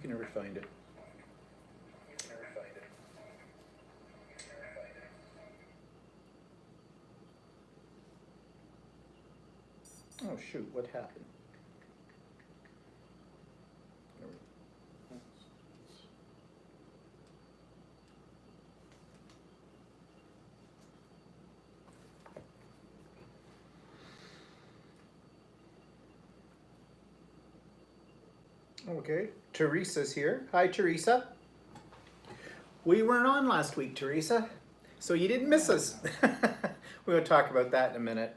can never find it. Oh shoot, what happened? Okay, Teresa's here. Hi, Teresa. We weren't on last week, Teresa, so you didn't miss us. We're going to talk about that in a minute.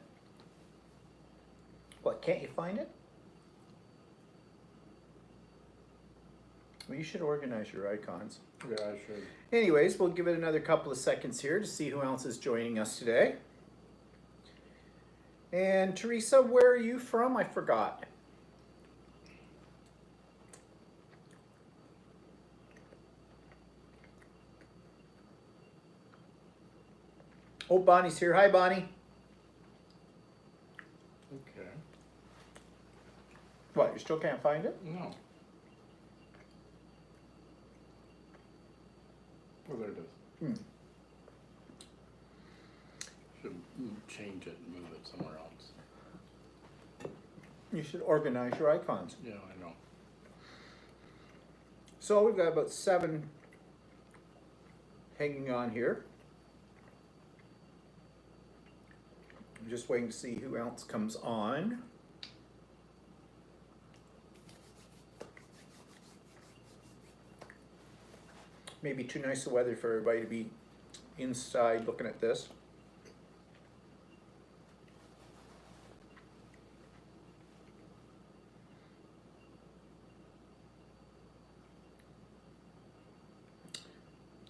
What, can't you find it? Well, you should organize your icons. Yeah, I should. Anyways, we'll give it another couple of seconds here to see who else is joining us today. And Teresa, where are you from? I forgot. Oh, Bonnie's here. Hi, Bonnie. Okay. What, you still can't find it? No. Oh, there it is. Hmm. Should change it and move it somewhere else. You should organize your icons. Yeah, I know. So we've got about 7 hanging on here. I'm just waiting to see who else comes on. Maybe too nice of weather for everybody to be inside looking at this.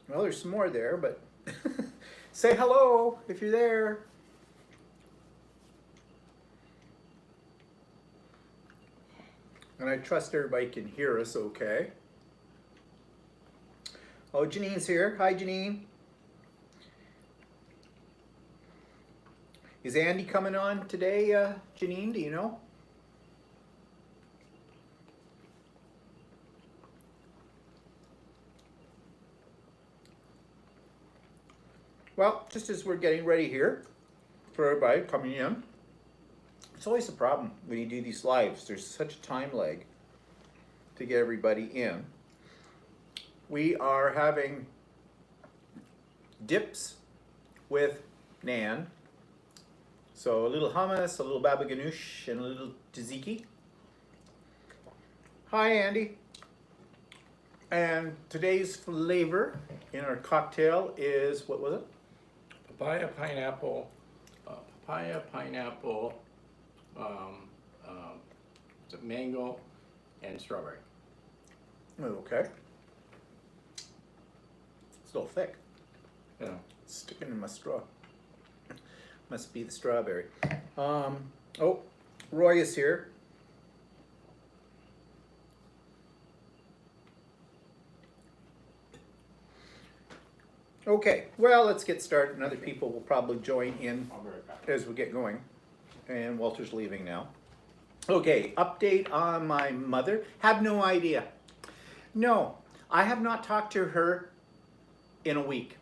Well, there's some more there, but say hello if you're there. And I trust everybody can hear us okay. Oh, Janine's here. Hi, Janine. Is Andy coming on today, Janine? Do you know? Well, just as we're getting ready here for everybody coming in, it's always a problem when you do these lives. There's such a time lag to get everybody in. We are having dips with naan. So a little hummus, a little baba ganoush, and a little tzatziki. Hi, Andy. And today's flavor in our cocktail is, what was it? Papaya, pineapple, mango, and strawberry. Okay. It's a little thick. Yeah. It's sticking in my straw. Must be the strawberry. Oh, Roy is here. Okay, well, let's get started, and other people will probably join in I'll be right back. as we get going. And Walter's leaving now. Okay, update on my mother. Have no idea. No, I have not talked to her in a week.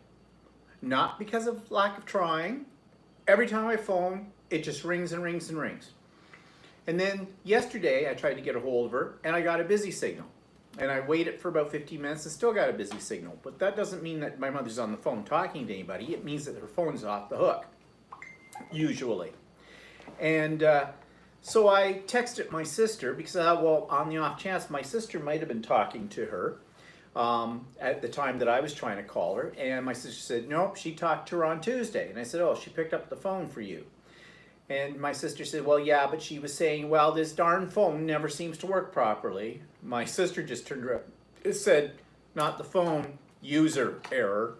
Not because of lack of trying. Every time I phone, it just rings and rings and rings. And then yesterday, I tried to get a hold of her, and I got a busy signal. And I waited for about 15 minutes and still got a busy signal. But that doesn't mean that my mother's on the phone talking to anybody. It means that her phone's off the hook, usually. And so I texted my sister because, well, on the off chance, my sister might have been talking to her at the time that I was trying to call her. And my sister said, nope, she talked to her on Tuesday. And I said, oh, she picked up the phone for you. And my sister said, well, yeah, but she was saying, well, this darn phone never seems to work properly. My sister just turned around. It said, not the phone, user error.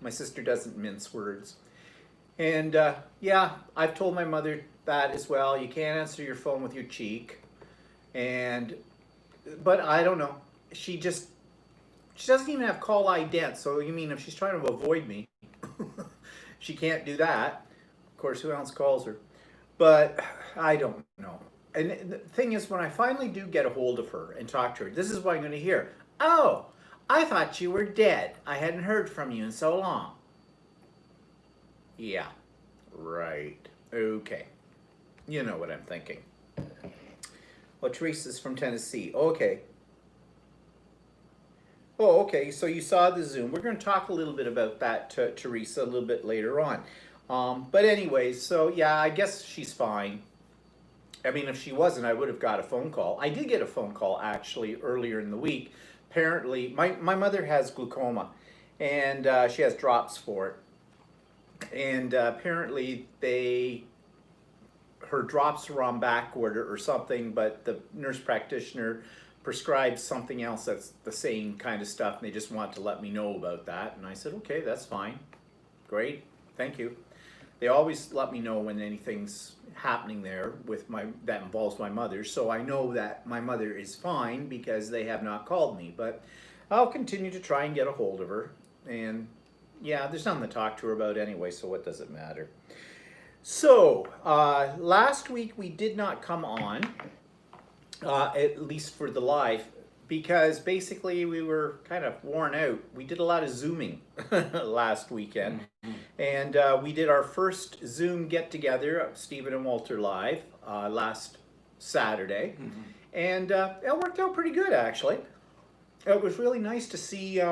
My sister doesn't mince words. And yeah, I've told my mother that as well. You can't answer your phone with your cheek. But I don't know. She doesn't even have call ident. So you mean if she's trying to avoid me, she can't do that. Of course, who else calls her? But I don't know. And the thing is, when I finally do get a hold of her and talk to her, this is what I'm going to hear. Oh, I thought you were dead. I hadn't heard from you in so long. Yeah, right. Okay. You know what I'm thinking. Well, Teresa's from Tennessee. Okay. Oh, okay. So you saw the Zoom. We're going to talk a little bit about that, Teresa, a little bit later on. But anyways, so yeah, I guess she's fine. I mean, if she wasn't, I would have got a phone call. I did get a phone call actually earlier in the week. Apparently, my mother has glaucoma, and she has drops for it. And apparently, her drops were on back order or something, but the nurse practitioner prescribed something else that's the same kind of stuff, and they just wanted to let me know about that. And I said, okay, that's fine. Great, thank you. They always let me know when anything's happening there with that involves my mother, so I know that my mother is fine because they have not called me. But I'll continue to try and get a hold of her, and yeah, there's nothing to talk to her about anyway, so what does it matter? So last week we did not come on, at least for the live, because basically we were kind of worn out. We did a lot of Zooming last weekend. And we did our first Zoom get-together, Stephen and Walter Live, last Saturday. And it worked out pretty good, actually. It was really nice to see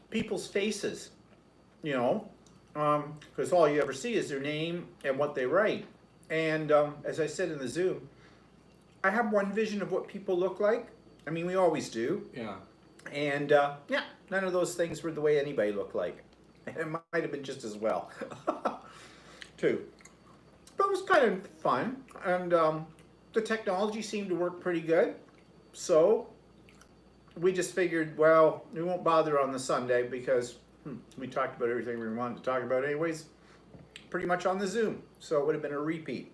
people's faces, you know, because all you ever see is their name and what they write. And as I said in the Zoom, I have one vision of what people look like. I mean, we always do. Yeah. And yeah, none of those things were the way anybody looked like. And it might have been just as well, too. But it was kind of fun, and the technology seemed to work pretty good. So we just figured, well, we won't bother on the Sunday because we talked about everything we wanted to talk about anyways, pretty much on the Zoom. So it would have been a repeat.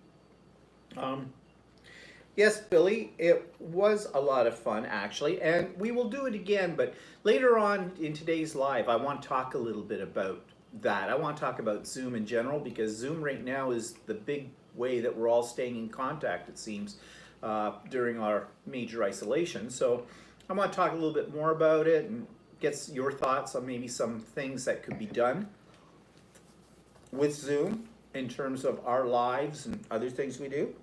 Yes, Billy, it was a lot of fun, actually, and we will do it again, but later on in today's live, I want to talk a little bit about that. I want to talk about Zoom in general, because Zoom right now is the big way that we're all staying in contact, it seems, during our major isolation. So I want to talk a little bit more about it and get your thoughts on maybe some things that could be done with Zoom in terms of our lives and other things we do.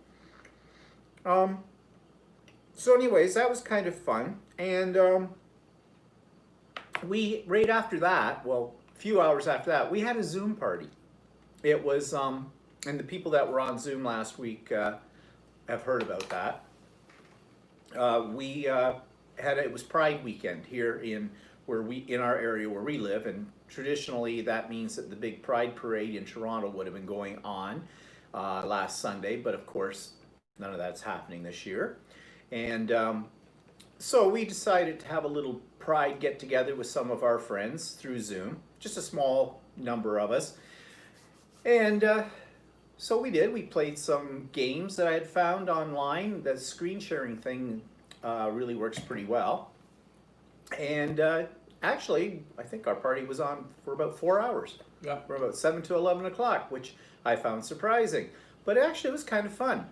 So anyways, that was kind of fun, and right after that, well, a few hours after that, we had a Zoom party. It was, and the people that were on Zoom last week have heard about that. It was Pride weekend here in our area where we live, and traditionally that means that the big Pride parade in Toronto would have been going on last Sunday, but of course, none of that's happening this year. And so we decided to have a little Pride get-together with some of our friends through Zoom, just a small number of us. And so we did. We played some games that I had found online. The screen sharing thing really works pretty well. And actually, I think our party was on for about 4 hours. Yeah. From about 7 to 11 o'clock, which I found surprising. But actually, it was kind of fun.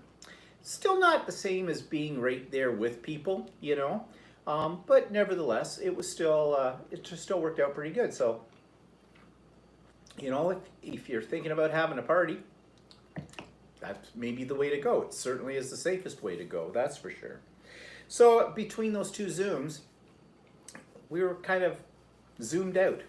Still not the same as being right there with people, you know, but nevertheless, it was still, it just still worked out pretty good. So, you know, if you're thinking about having a party, that's maybe the way to go. It certainly is the safest way to go, that's for sure. So between those two Zooms, we were kind of zoomed out.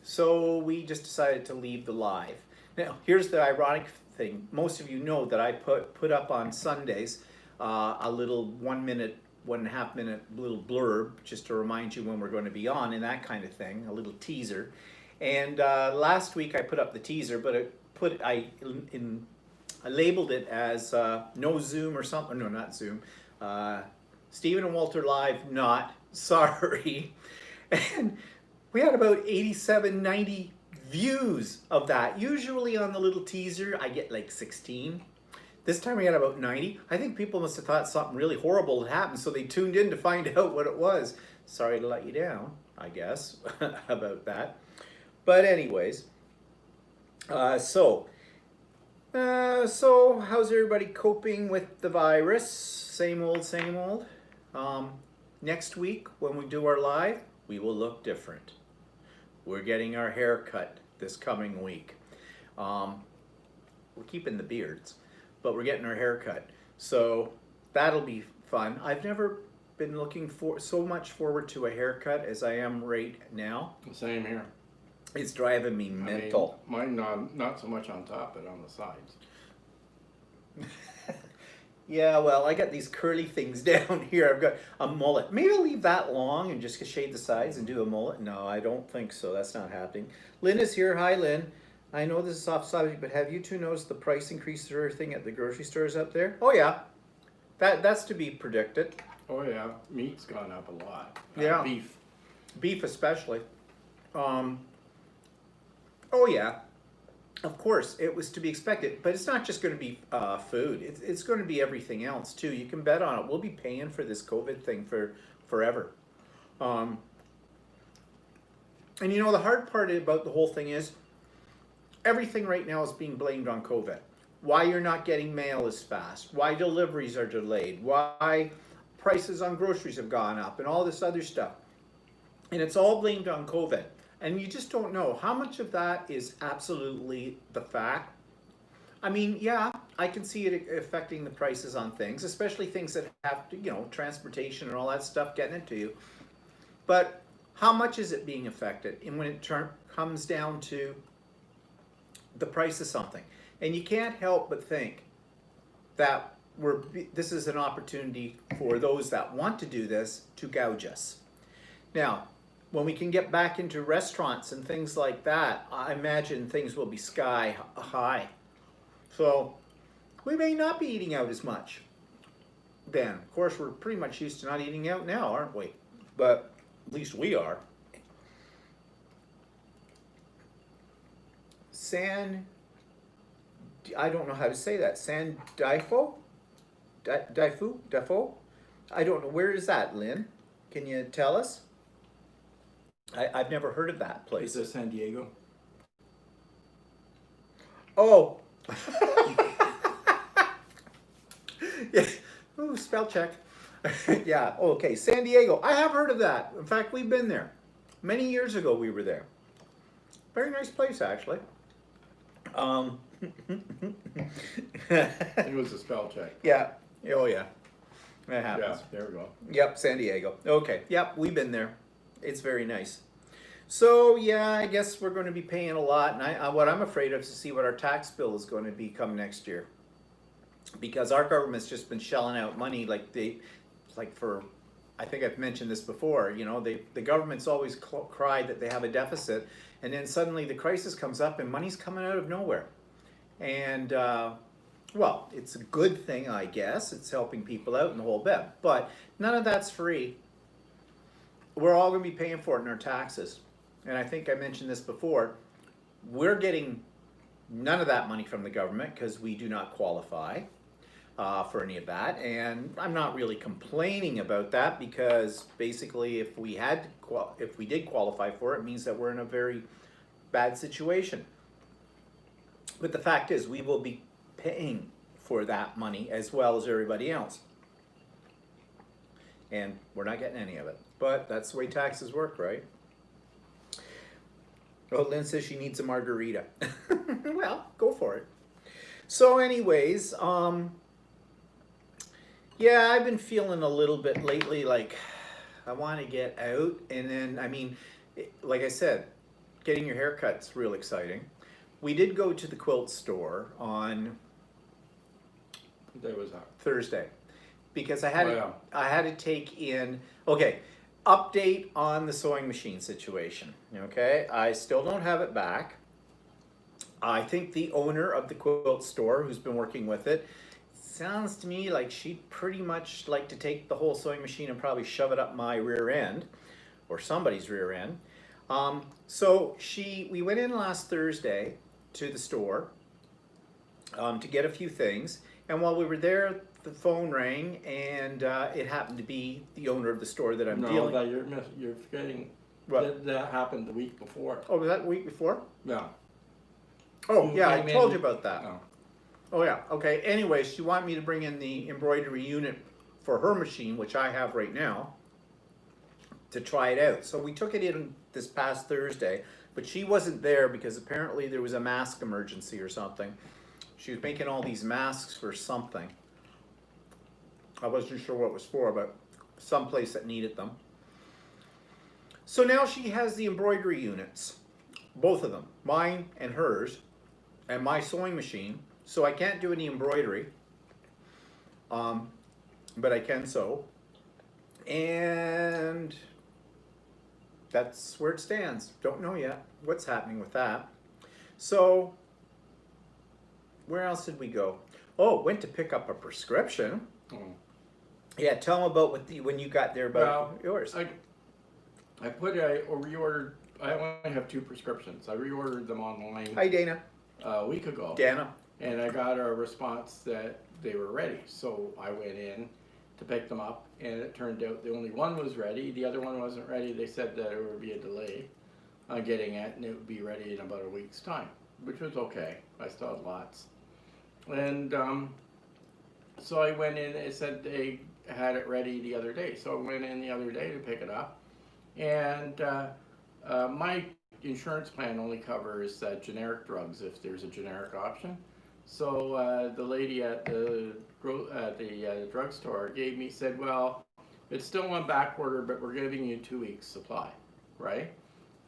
So we just decided to leave the live. Now, here's the ironic thing. Most of you know that I put up on Sundays a little 1 minute, 1.5 minute little blurb just to remind you when we're going to be on and that kind of thing, a little teaser. And last week I put up the teaser, but I labeled it as no Zoom or something. No, not Zoom. Stephen and Walter Live, not sorry. And we had about 87, 90 views of that. Usually on the little teaser I get like 16. This time we had about 90. I think people must have thought something really horrible had happened, so they tuned in to find out what it was. Sorry to let you down, I guess, about that. But anyways, so So how's everybody coping with the virus? Same old, same old. Next week when we do our live, we will look different. We're getting our hair cut this coming week. We're keeping the beards, but we're getting our hair cut. So that'll be fun. I've never been looking for so much forward to a haircut as I am right now. Same here. It's driving me mental. I mean, mine not so much on top, but on the sides. Yeah, well, I got these curly things down here. I've got a mullet. Maybe I'll leave that long and just shade the sides and do a mullet. No, I don't think so. That's not happening. Lynn is here. Hi, Lynn. I know this is off subject, but have you two noticed the price increases or everything at the grocery stores up there? Oh yeah, that's to be predicted. Oh yeah, meat's gone up a lot. Yeah. Beef especially. Oh yeah, of course it was to be expected, but it's not just going to be food. It's going to be everything else too. You can bet on it. We'll be paying for this COVID thing for forever. And you know the hard part about the whole thing is everything right now is being blamed on COVID. Why you're not getting mail as fast, why deliveries are delayed, why prices on groceries have gone up, and all this other stuff. And it's all blamed on COVID. And you just don't know how much of that is absolutely the fact. I mean, yeah, I can see it affecting the prices on things, especially things that have to, transportation and all that stuff getting it to you. But how much is it being affected? And when it comes down to the price of something, and you can't help but think that this is an opportunity for those that want to do this to gouge us. Now, when we can get back into restaurants and things like that, I imagine things will be sky high. So we may not be eating out as much then. Of course, we're pretty much used to not eating out now, aren't we? But at least we are. I don't know how to say that. San Difo? Difo? I don't know. Where is that, Lynn? Can you tell us? I've never heard of that place. Is this San Diego? Oh. Yeah. Ooh, spell check. Yeah, okay. San Diego. I have heard of that. In fact, we've been there. Many years ago we were there. Very nice place, actually. It was a spell check. Yeah. Oh, yeah. That happens. Yeah, there we go. Yep, San Diego. Okay. Yep, we've been there. It's very nice. So, yeah, I guess we're going to be paying a lot. And what I'm afraid of is to see what our tax bill is going to be come next year. Because our government's just been shelling out money I think I've mentioned this before, the government's always cried that they have a deficit. And then suddenly the crisis comes up and money's coming out of nowhere. And, well, it's a good thing, I guess. It's helping people out in the whole bit. But none of that's free. We're all going to be paying for it in our taxes. And I think I mentioned this before. We're getting none of that money from the government because we do not qualify for any of that. And I'm not really complaining about that because basically if we did qualify for it, it means that we're in a very bad situation. But the fact is we will be paying for that money as well as everybody else. And we're not getting any of it. But that's the way taxes work, right? Oh, Lynn says she needs a margarita. Well, go for it. So anyways, yeah, I've been feeling a little bit lately like I want to get out. And then, I mean, like I said, getting your hair cut's real exciting. We did go to the Quilt Store on What day was that? Thursday because I had to take in, okay, update on the sewing machine situation, okay? I still don't have it back. I think the owner of the Quilt Store, who's been working with it, sounds to me like she'd pretty much like to take the whole sewing machine and probably shove it up my rear end, or somebody's rear end. So we went in last Thursday to the store to get a few things, and while we were there, the phone rang, and it happened to be the owner of the store that I'm dealing with. No, you're forgetting. What? That happened the week before. Oh, was that the week before? Yeah. Oh, You yeah, I came told in- you about that. No. Oh yeah, okay. Anyway, she wanted me to bring in the embroidery unit for her machine, which I have right now, to try it out. So we took it in this past Thursday, but she wasn't there because apparently there was a mask emergency or something. She was making all these masks for something. I wasn't sure what it was for, but someplace that needed them. So now she has the embroidery units, both of them, mine and hers, and my sewing machine. So I can't do any embroidery, but I can sew. And that's where it stands. Don't know yet what's happening with that. So where else did we go? Oh, went to pick up a prescription. Oh. Yeah, tell them about when you got there about yours. I reordered. I only have 2 prescriptions. I reordered them online Hi, Dana. a week ago. Dana. And I got a response that they were ready. So I went in to pick them up, and it turned out the only one was ready. The other one wasn't ready. They said that there would be a delay on getting it, and it would be ready in about a week's time, which was okay. I still had lots. And so I went in. It said they had it ready the other day. So I went in the other day to pick it up, and my insurance plan only covers generic drugs if there's a generic option. So the lady at the drugstore said, well, it's still on back order, but we're giving you 2 weeks supply, right?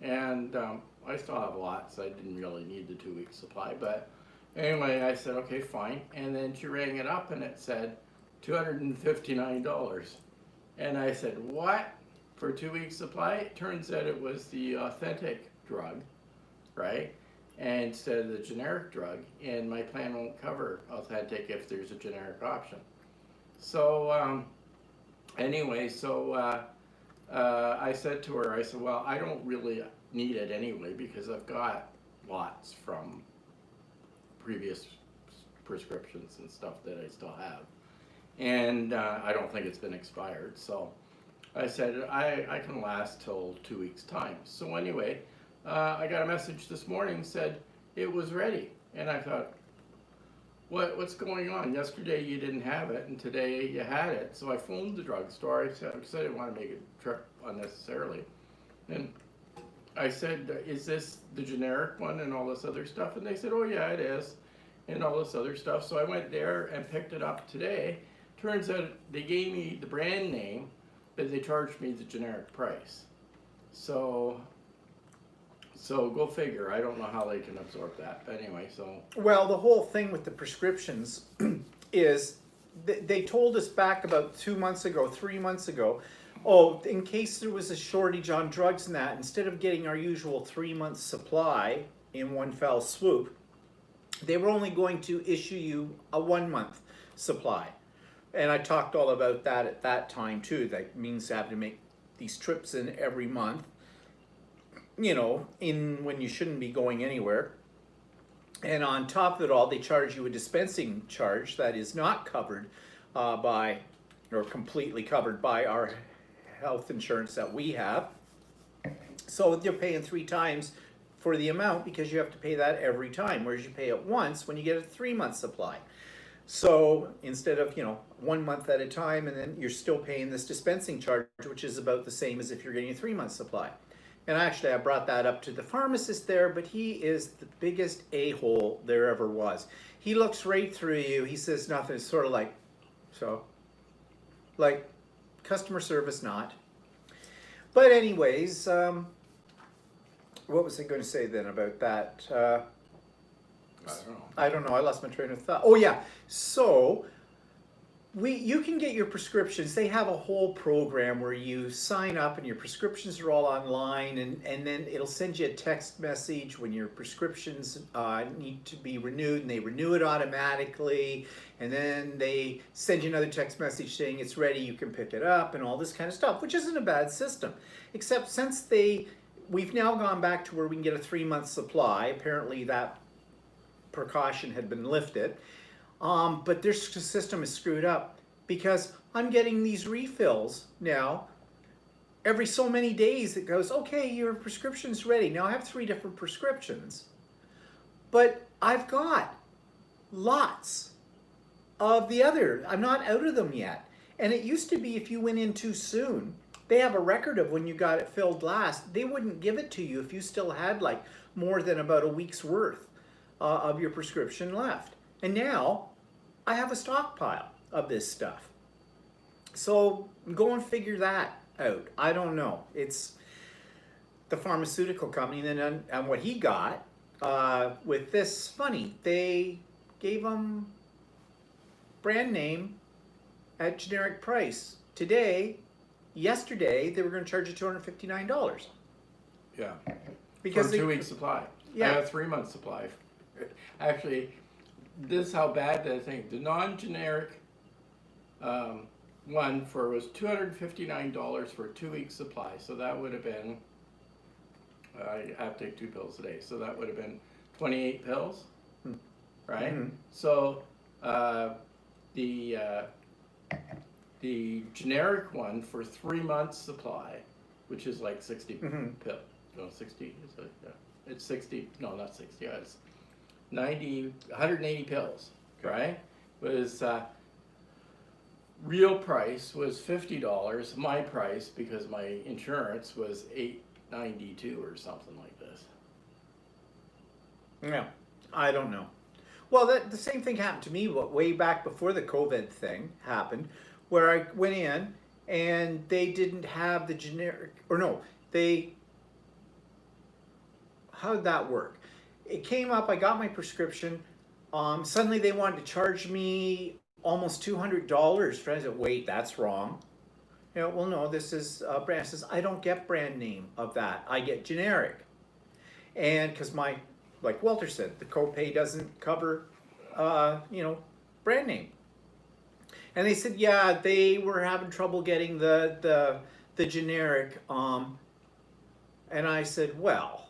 And I still have lots, so I didn't really need the 2 weeks supply. But anyway, I said, okay, fine. And then she rang it up and it said $259. And I said, what? For 2 weeks supply? It turns out it was the authentic drug, right? And instead of the generic drug, and my plan won't cover authentic if there's a generic option. So anyway, I said to her, I said, well, I don't really need it anyway because I've got lots from previous prescriptions and stuff that I still have. And I don't think it's been expired. So I said, I can last till 2 weeks time. So anyway, I got a message this morning said it was ready. And I thought, what's going on? Yesterday you didn't have it and today you had it. So I phoned the drugstore. I said I didn't want to make a trip unnecessarily. And I said, is this the generic one and all this other stuff? And they said, oh yeah, it is. And all this other stuff. So I went there and picked it up today. Turns out they gave me the brand name, but they charged me the generic price. So go figure. I don't know how they can absorb that. But anyway, so. Well, the whole thing with the prescriptions is they told us back about 2 months ago, 3 months ago, oh, in case there was a shortage on drugs and that, instead of getting our usual 3-month supply in one fell swoop, they were only going to issue you a 1-month supply. And I talked all about that at that time too. That means having to make these trips in every month, you know, in when you shouldn't be going anywhere. And on top of it all, they charge you a dispensing charge that is not covered by, or completely covered by our health insurance that we have. So you're paying 3 times for the amount because you have to pay that every time, whereas you pay it once when you get a 3-month supply. So instead of, 1 month at a time, and then you're still paying this dispensing charge, which is about the same as if you're getting a 3-month supply. And actually, I brought that up to the pharmacist there, but he is the biggest a-hole there ever was. He looks right through you. He says nothing. It's sort of like, customer service not. But anyways, what was I going to say then about that? I don't know. I lost my train of thought. Oh yeah. So you can get your prescriptions. They have a whole program where you sign up and your prescriptions are all online, and then it'll send you a text message when your prescriptions need to be renewed, and they renew it automatically, and then they send you another text message saying it's ready, you can pick it up, and all this kind of stuff, which isn't a bad system. Except since we've now gone back to where we can get a 3-month supply. Apparently that precaution had been lifted. But their system is screwed up because I'm getting these refills now. Every so many days it goes, okay, your prescription's ready. Now I have 3 different prescriptions, but I've got lots of the other. I'm not out of them yet. And it used to be if you went in too soon, they have a record of when you got it filled last. They wouldn't give it to you if you still had like more than about a week's worth of your prescription left. And now I have a stockpile of this stuff. So go and figure that out. I don't know. It's the pharmaceutical company. And what he got with this, funny, they gave him brand name at generic price. Yesterday, they were going to charge you $259. Yeah. Because for a 2 week supply. Yeah. I have 3 months supply. Actually, this is how bad that thing. The non-generic one was $259 for a 2 week supply. So that would have been, I have to take 2 pills a day. So that would have been 28 pills, right? Mm-hmm. So the generic one for 3 months supply, which is like 60 pills. No, 60 is it? Yeah. It's 60. No, not 60. It's 180 pills. Right? Was real price was $50. My price, because my insurance, was $8.92 or something like this. Yeah, I don't know. Well, the same thing happened to me way back before the COVID thing happened, where I went in and they didn't have the generic, or no, how did that work? It came up, I got my prescription, suddenly they wanted to charge me almost $200 for it. I said, wait, that's wrong. You know, well, no, this is brand. I says, I don't get brand name of that. I get generic. And because like Walter said, the copay doesn't cover, brand name. And they said, yeah, they were having trouble getting the generic. And I said, well,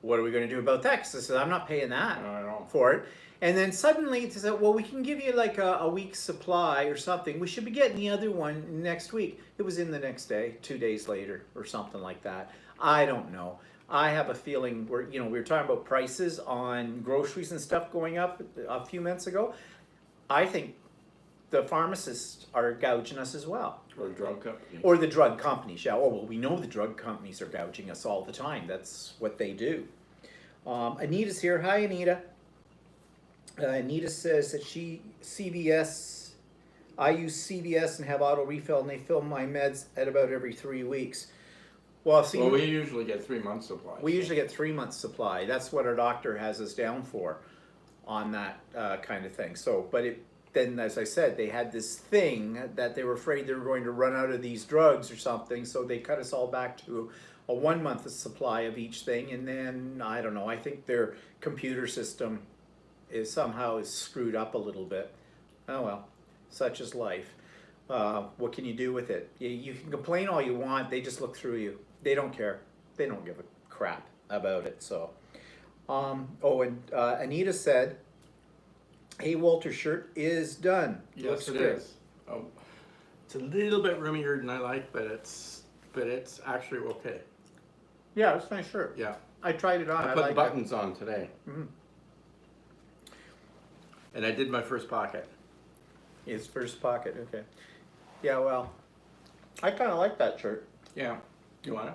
what are we going to do about that? Because I said, I'm not paying that for it. And then suddenly they said, well, we can give you like a week's supply or something. We should be getting the other one next week. It was in the next day, 2 days later or something like that. I don't know. I have a feeling we were talking about prices on groceries and stuff going up a few minutes ago. I think the pharmacists are gouging us as well. Or drug companies. Or the drug companies, yeah. Oh, well, we know the drug companies are gouging us all the time. That's what they do. Anita's here. Hi, Anita. Anita says that I use CVS and have auto refill, and they fill my meds at about every 3 weeks. Well, see, we usually get 3 months supply. We usually get 3 months supply. That's what our doctor has us down for on that kind of thing. So, but then, as I said, they had this thing that they were afraid they were going to run out of these drugs or something, so they cut us all back to a 1 month supply of each thing, and then, I don't know, I think their computer system is somehow screwed up a little bit. Oh well, such is life. What can you do with it? You can complain all you want, they just look through you. They don't care. They don't give a crap about it, so. Anita said, hey, Walter's shirt is done. Yes, it is. Oh, it's a little bit roomier than I like, but it's actually okay. Yeah, it's a nice shirt. Yeah. I tried it on. I put the buttons on today. Mm-hmm. And I did my first pocket. His first pocket, okay. Yeah, well, I kind of like that shirt. Yeah. You want it?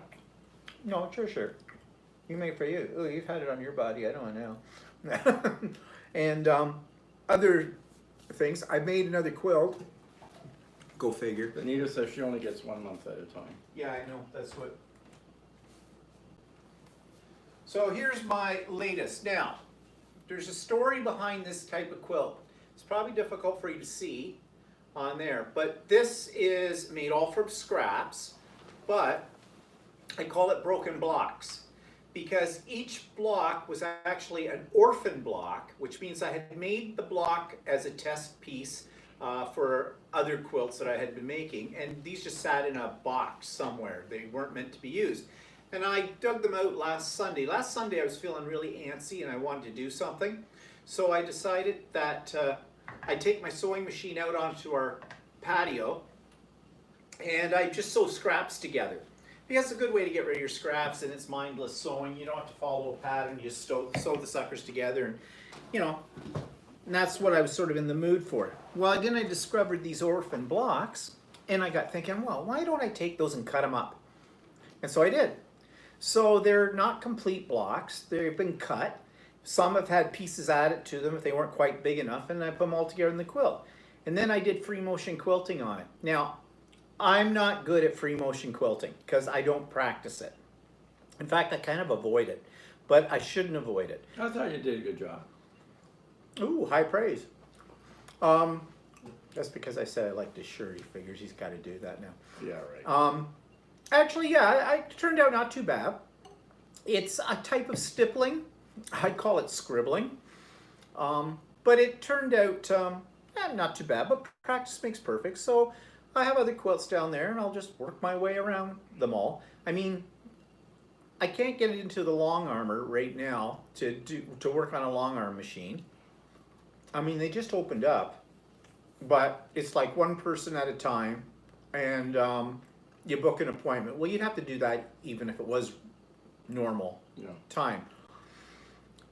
No, it's your shirt. You made it for you. Oh, you've had it on your body. I don't know. And other things. I made another quilt. Go figure. Anita says she only gets 1 month at a time. Yeah, I know. That's what. So here's my latest. Now, there's a story behind this type of quilt. It's probably difficult for you to see on there, but this is made all from scraps, but I call it broken blocks because each block was actually an orphan block, which means I had made the block as a test piece for other quilts that I had been making, and these just sat in a box somewhere. They weren't meant to be used. And I dug them out last Sunday. Last Sunday I was feeling really antsy and I wanted to do something. So I decided that I'd take my sewing machine out onto our patio and I just sew scraps together. Because it's a good way to get rid of your scraps, and it's mindless sewing. You don't have to follow a pattern. You just sew the suckers together, and you know, and that's what I was sort of in the mood for. Well, then I discovered these orphan blocks, and I got thinking, well, why don't I take those and cut them up? And so I did. So they're not complete blocks. They've been cut. Some have had pieces added to them if they weren't quite big enough, and I put them all together in the quilt. And then I did free motion quilting on it. Now, I'm not good at free motion quilting because I don't practice it. In fact, I kind of avoid it, but I shouldn't avoid it. I thought you did a good job. Ooh, high praise. That's because I said I liked his shirt. He figures he's got to do that now. Yeah, right. Actually, yeah, it turned out not too bad. It's a type of stippling. I'd call it scribbling. But it turned out not too bad, but practice makes perfect. So I have other quilts down there, and I'll just work my way around them all. I mean, I can't get into the long armor right now to work on a long arm machine. I mean, they just opened up, but it's like one person at a time, and you book an appointment. Well, you'd have to do that even if it was normal time.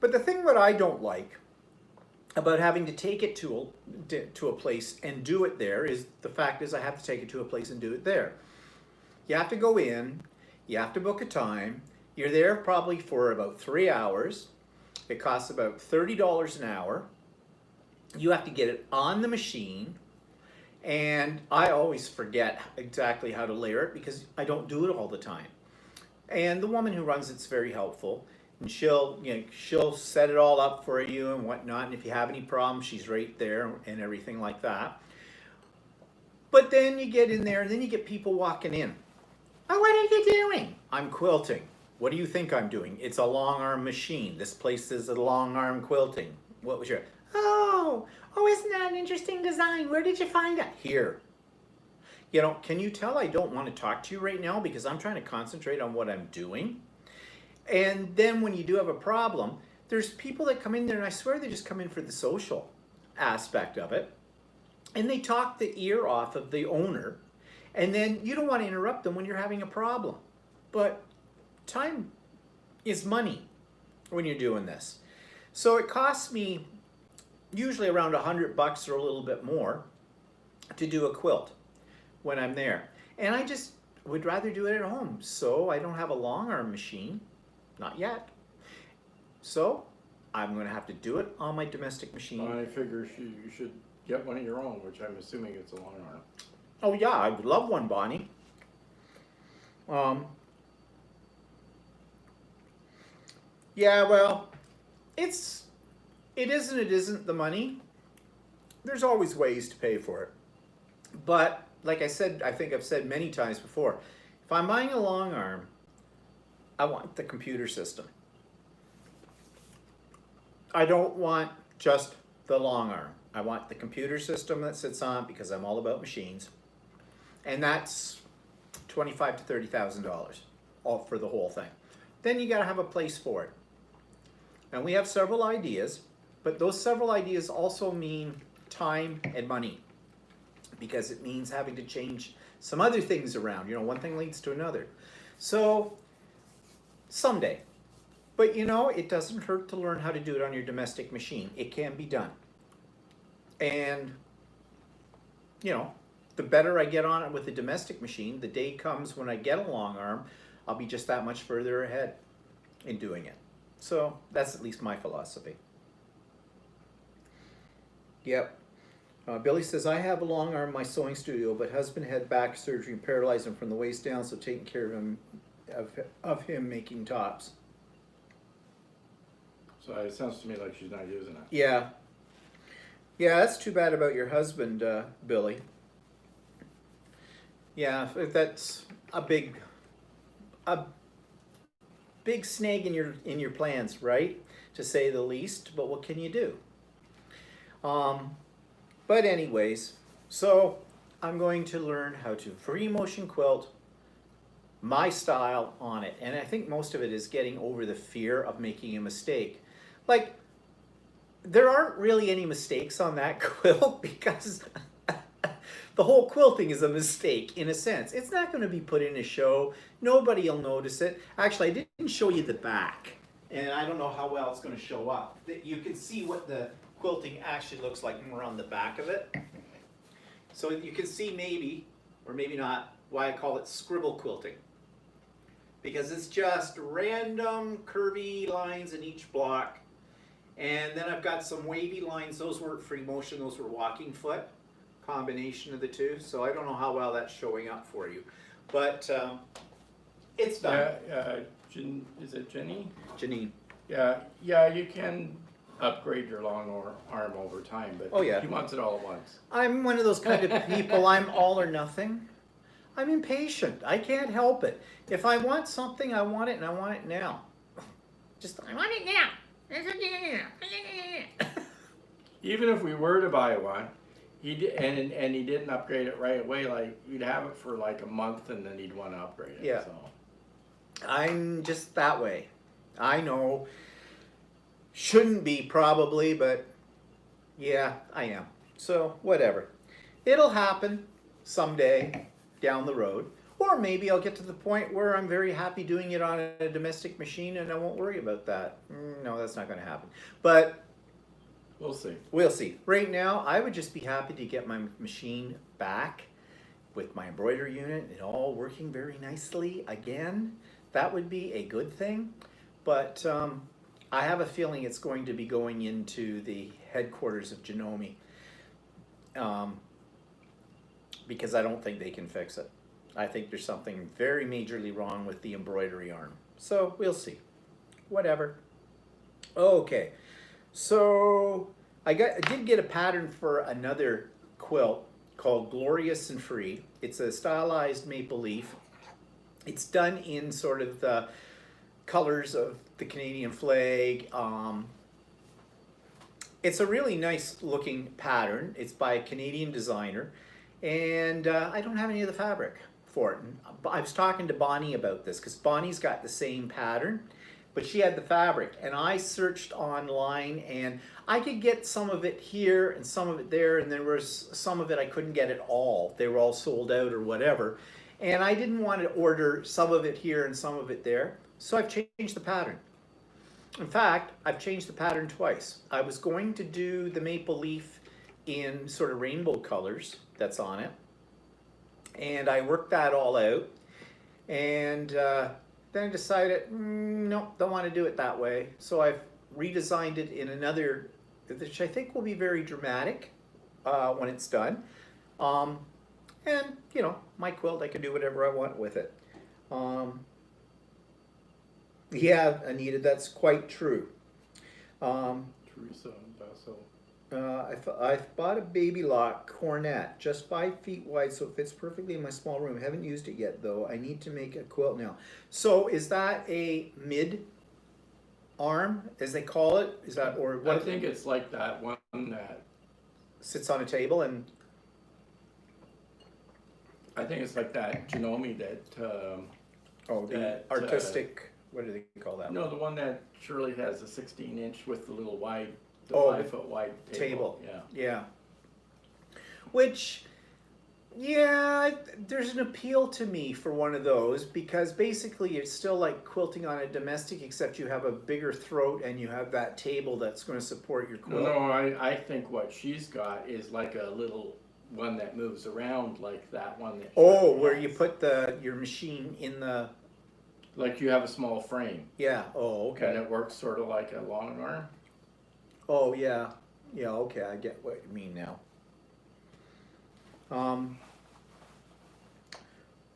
But the thing that I don't like about having to take it to a place and do it there is the fact is I have to take it to a place and do it there. You have to go in, you have to book a time, you're there probably for about 3 hours, it costs about $30 an hour, you have to get it on the machine, and I always forget exactly how to layer it because I don't do it all the time. And the woman who runs it's very helpful. And she'll set it all up for you and whatnot. And if you have any problems, she's right there and everything like that. But then you get in there and then you get people walking in. Oh, what are you doing? I'm quilting. What do you think I'm doing? It's a long arm machine. This place is a long arm quilting. What was your... Oh, isn't that an interesting design? Where did you find it? Here. You know, can you tell I don't want to talk to you right now because I'm trying to concentrate on what I'm doing? And then when you do have a problem, there's people that come in there, and I swear they just come in for the social aspect of it. And they talk the ear off of the owner. And then you don't want to interrupt them when you're having a problem. But time is money when you're doing this. So it costs me usually around $100 or a little bit more to do a quilt when I'm there. And I just would rather do it at home. So I don't have a long arm machine. Not yet. So I'm going to have to do it on my domestic machine. I figure you should get one of your own, which I'm assuming it's a long arm. Oh yeah, I would love one, Bonnie. Yeah, well, it isn't the money. There's always ways to pay for it. But like I said, I think I've said many times before, if I'm buying a long arm, I want the computer system. I don't want just the long arm. I want the computer system that sits on it because I'm all about machines. And that's $25,000 to $30,000 all for the whole thing. Then you got to have a place for it. And we have several ideas, but those several ideas also mean time and money because it means having to change some other things around. You know, one thing leads to another. So someday. But you know, it doesn't hurt to learn how to do it on your domestic machine. It can be done. And, you know, the better I get on it with the domestic machine, the day comes when I get a long arm, I'll be just that much further ahead in doing it. So that's at least my philosophy. Yep. Billy says, I have a long arm in my sewing studio, but husband had back surgery and paralyzed him from the waist down, so taking care of him making tops. So it sounds to me like she's not using it. Yeah. Yeah, that's too bad about your husband, Billy. Yeah, that's a big snag in your plans, right? To say the least, but what can you do? But anyways, so I'm going to learn how to free motion quilt my style on it. And I think most of it is getting over the fear of making a mistake. Like, there aren't really any mistakes on that quilt because The whole quilting is a mistake in a sense. It's not going to be put in a show. Nobody will notice it. Actually, I didn't show you the back, and I don't know how well it's going to show up. You can see what the quilting actually looks like when we're on the back of it. So you can see maybe, or maybe not, why I call it scribble quilting. Because it's just random curvy lines in each block. And then I've got some wavy lines. Those weren't free motion, those were walking foot. Combination of the two. So I don't know how well that's showing up for you. But it's done. Is it Jenny? Janine. Yeah, you can upgrade your long arm over time, but Oh, yeah. he wants it all at once. I'm one of those kind of people, I'm all or nothing. I'm impatient. I can't help it. If I want something, I want it, and I want it now. I want it now. Even if we were to buy one, and he didn't upgrade it right away, like you'd have it for like a month, and then he'd want to upgrade it. Yeah. So. I'm just that way. I know. Shouldn't be probably, but yeah, I am. So whatever. It'll happen someday down the road. Or maybe I'll get to the point where I'm very happy doing it on a domestic machine and I won't worry about that. No, that's not going to happen. But we'll see. We'll see. Right now, I would just be happy to get my machine back with my embroidery unit and all working very nicely again. That would be a good thing. But I have a feeling it's going to be going into the headquarters of Janome. Because I don't think they can fix it. I think there's something very majorly wrong with the embroidery arm. So we'll see. Whatever. Okay. So I did get a pattern for another quilt called Glorious and Free. It's a stylized maple leaf. It's done in sort of the colors of the Canadian flag. It's a really nice looking pattern. It's by a Canadian designer. And I don't have any of the fabric for it. And I was talking to Bonnie about this because Bonnie's got the same pattern, but she had the fabric. And I searched online and I could get some of it here and some of it there, and there was some of it I couldn't get at all. They were all sold out or whatever. And I didn't want to order some of it here and some of it there. So I've changed the pattern. In fact, I've changed the pattern twice. I was going to do the maple leaf in sort of rainbow colors that's on it. And I worked that all out. And then I decided, no, don't want to do it that way. So I've redesigned it in another, which I think will be very dramatic when it's done. And, you know, my quilt, I can do whatever I want with it. Yeah, Anita, that's quite true. Teresa Basso. I've bought a baby lock cornet, just 5 feet wide, so it fits perfectly in my small room. I haven't used it yet, though. I need to make a quilt now. So is that a mid arm, as they call it? Is that, or what? I think it's like that one that sits on a table and. I think it's like that Janome that. The artistic. What do they call that? No, the one that Shirley has, a 16-inch with the little wide. The 5 foot wide table. Yeah. Which, yeah, there's an appeal to me for one of those because basically it's still like quilting on a domestic, except you have a bigger throat and you have that table that's going to support your quilt. No, I think what she's got is like a little one that moves around like that one that. Oh, where you put your machine in the. Like you have a small frame. Yeah. Oh, okay. And it works sort of like a long arm. Oh, yeah. Yeah, okay, I get what you mean now.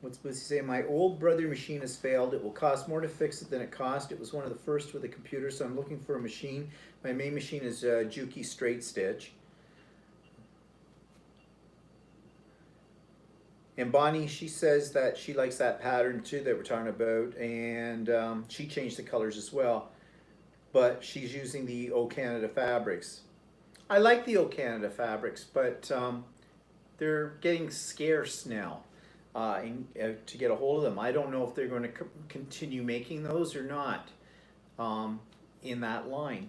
What's Lucy saying? My old brother machine has failed. It will cost more to fix it than it cost. It was one of the first with a computer, so I'm looking for a machine. My main machine is Juki Straight Stitch. And Bonnie, she says that she likes that pattern too that we're talking about, and she changed the colors as well. But she's using the O Canada fabrics. I like the O Canada fabrics, but they're getting scarce now to get a hold of them. I don't know if they're going to continue making those or not in that line.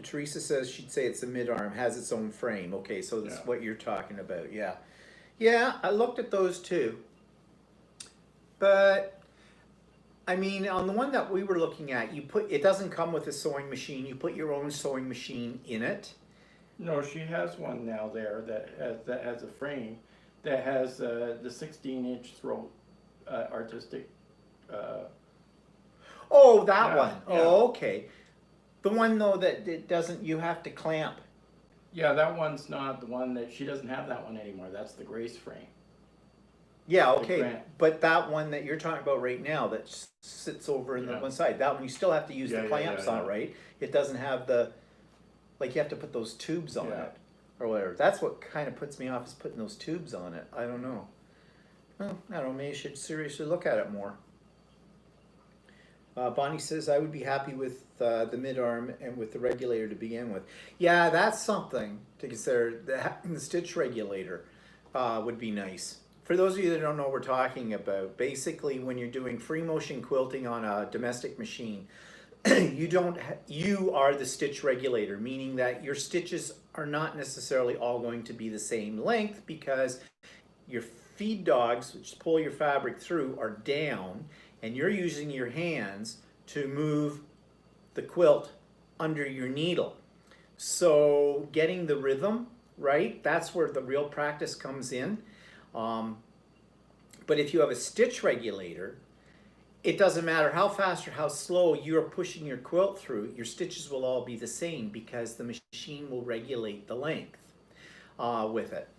Teresa says she'd say it's the mid-arm, has its own frame. Okay, so that's Yeah. what you're talking about, yeah. Yeah, I looked at those too. But, I mean, on the one that we were looking at, it doesn't come with a sewing machine. You put your own sewing machine in it. No, she has one now there that has a frame that has the 16-inch throat artistic. Oh, that Yeah, one. yeah. Oh, okay. The one though that it doesn't, you have to clamp. Yeah, that one's not the one that she doesn't have that one anymore. That's the Grace frame. Yeah, The okay. Grant. But that one that you're talking about right now that sits over in the Yeah. one side, that one you still have to use Yeah, the yeah, clamps yeah, on it, yeah. right? It doesn't have the, like you have to put those tubes on Yeah. it or whatever. That's what kind of puts me off is putting those tubes on it. I don't know. Well, I don't know, maybe you should seriously look at it more. Bonnie says, I would be happy with the mid-arm and with the regulator to begin with. Yeah, that's something to consider. The stitch regulator would be nice. For those of you that don't know what we're talking about, basically when you're doing free motion quilting on a domestic machine, you are the stitch regulator, meaning that your stitches are not necessarily all going to be the same length because your feed dogs, which pull your fabric through, are down, and you're using your hands to move the quilt under your needle. So getting the rhythm right, that's where the real practice comes in. But if you have a stitch regulator, it doesn't matter how fast or how slow you're pushing your quilt through, your stitches will all be the same because the machine will regulate the length with it.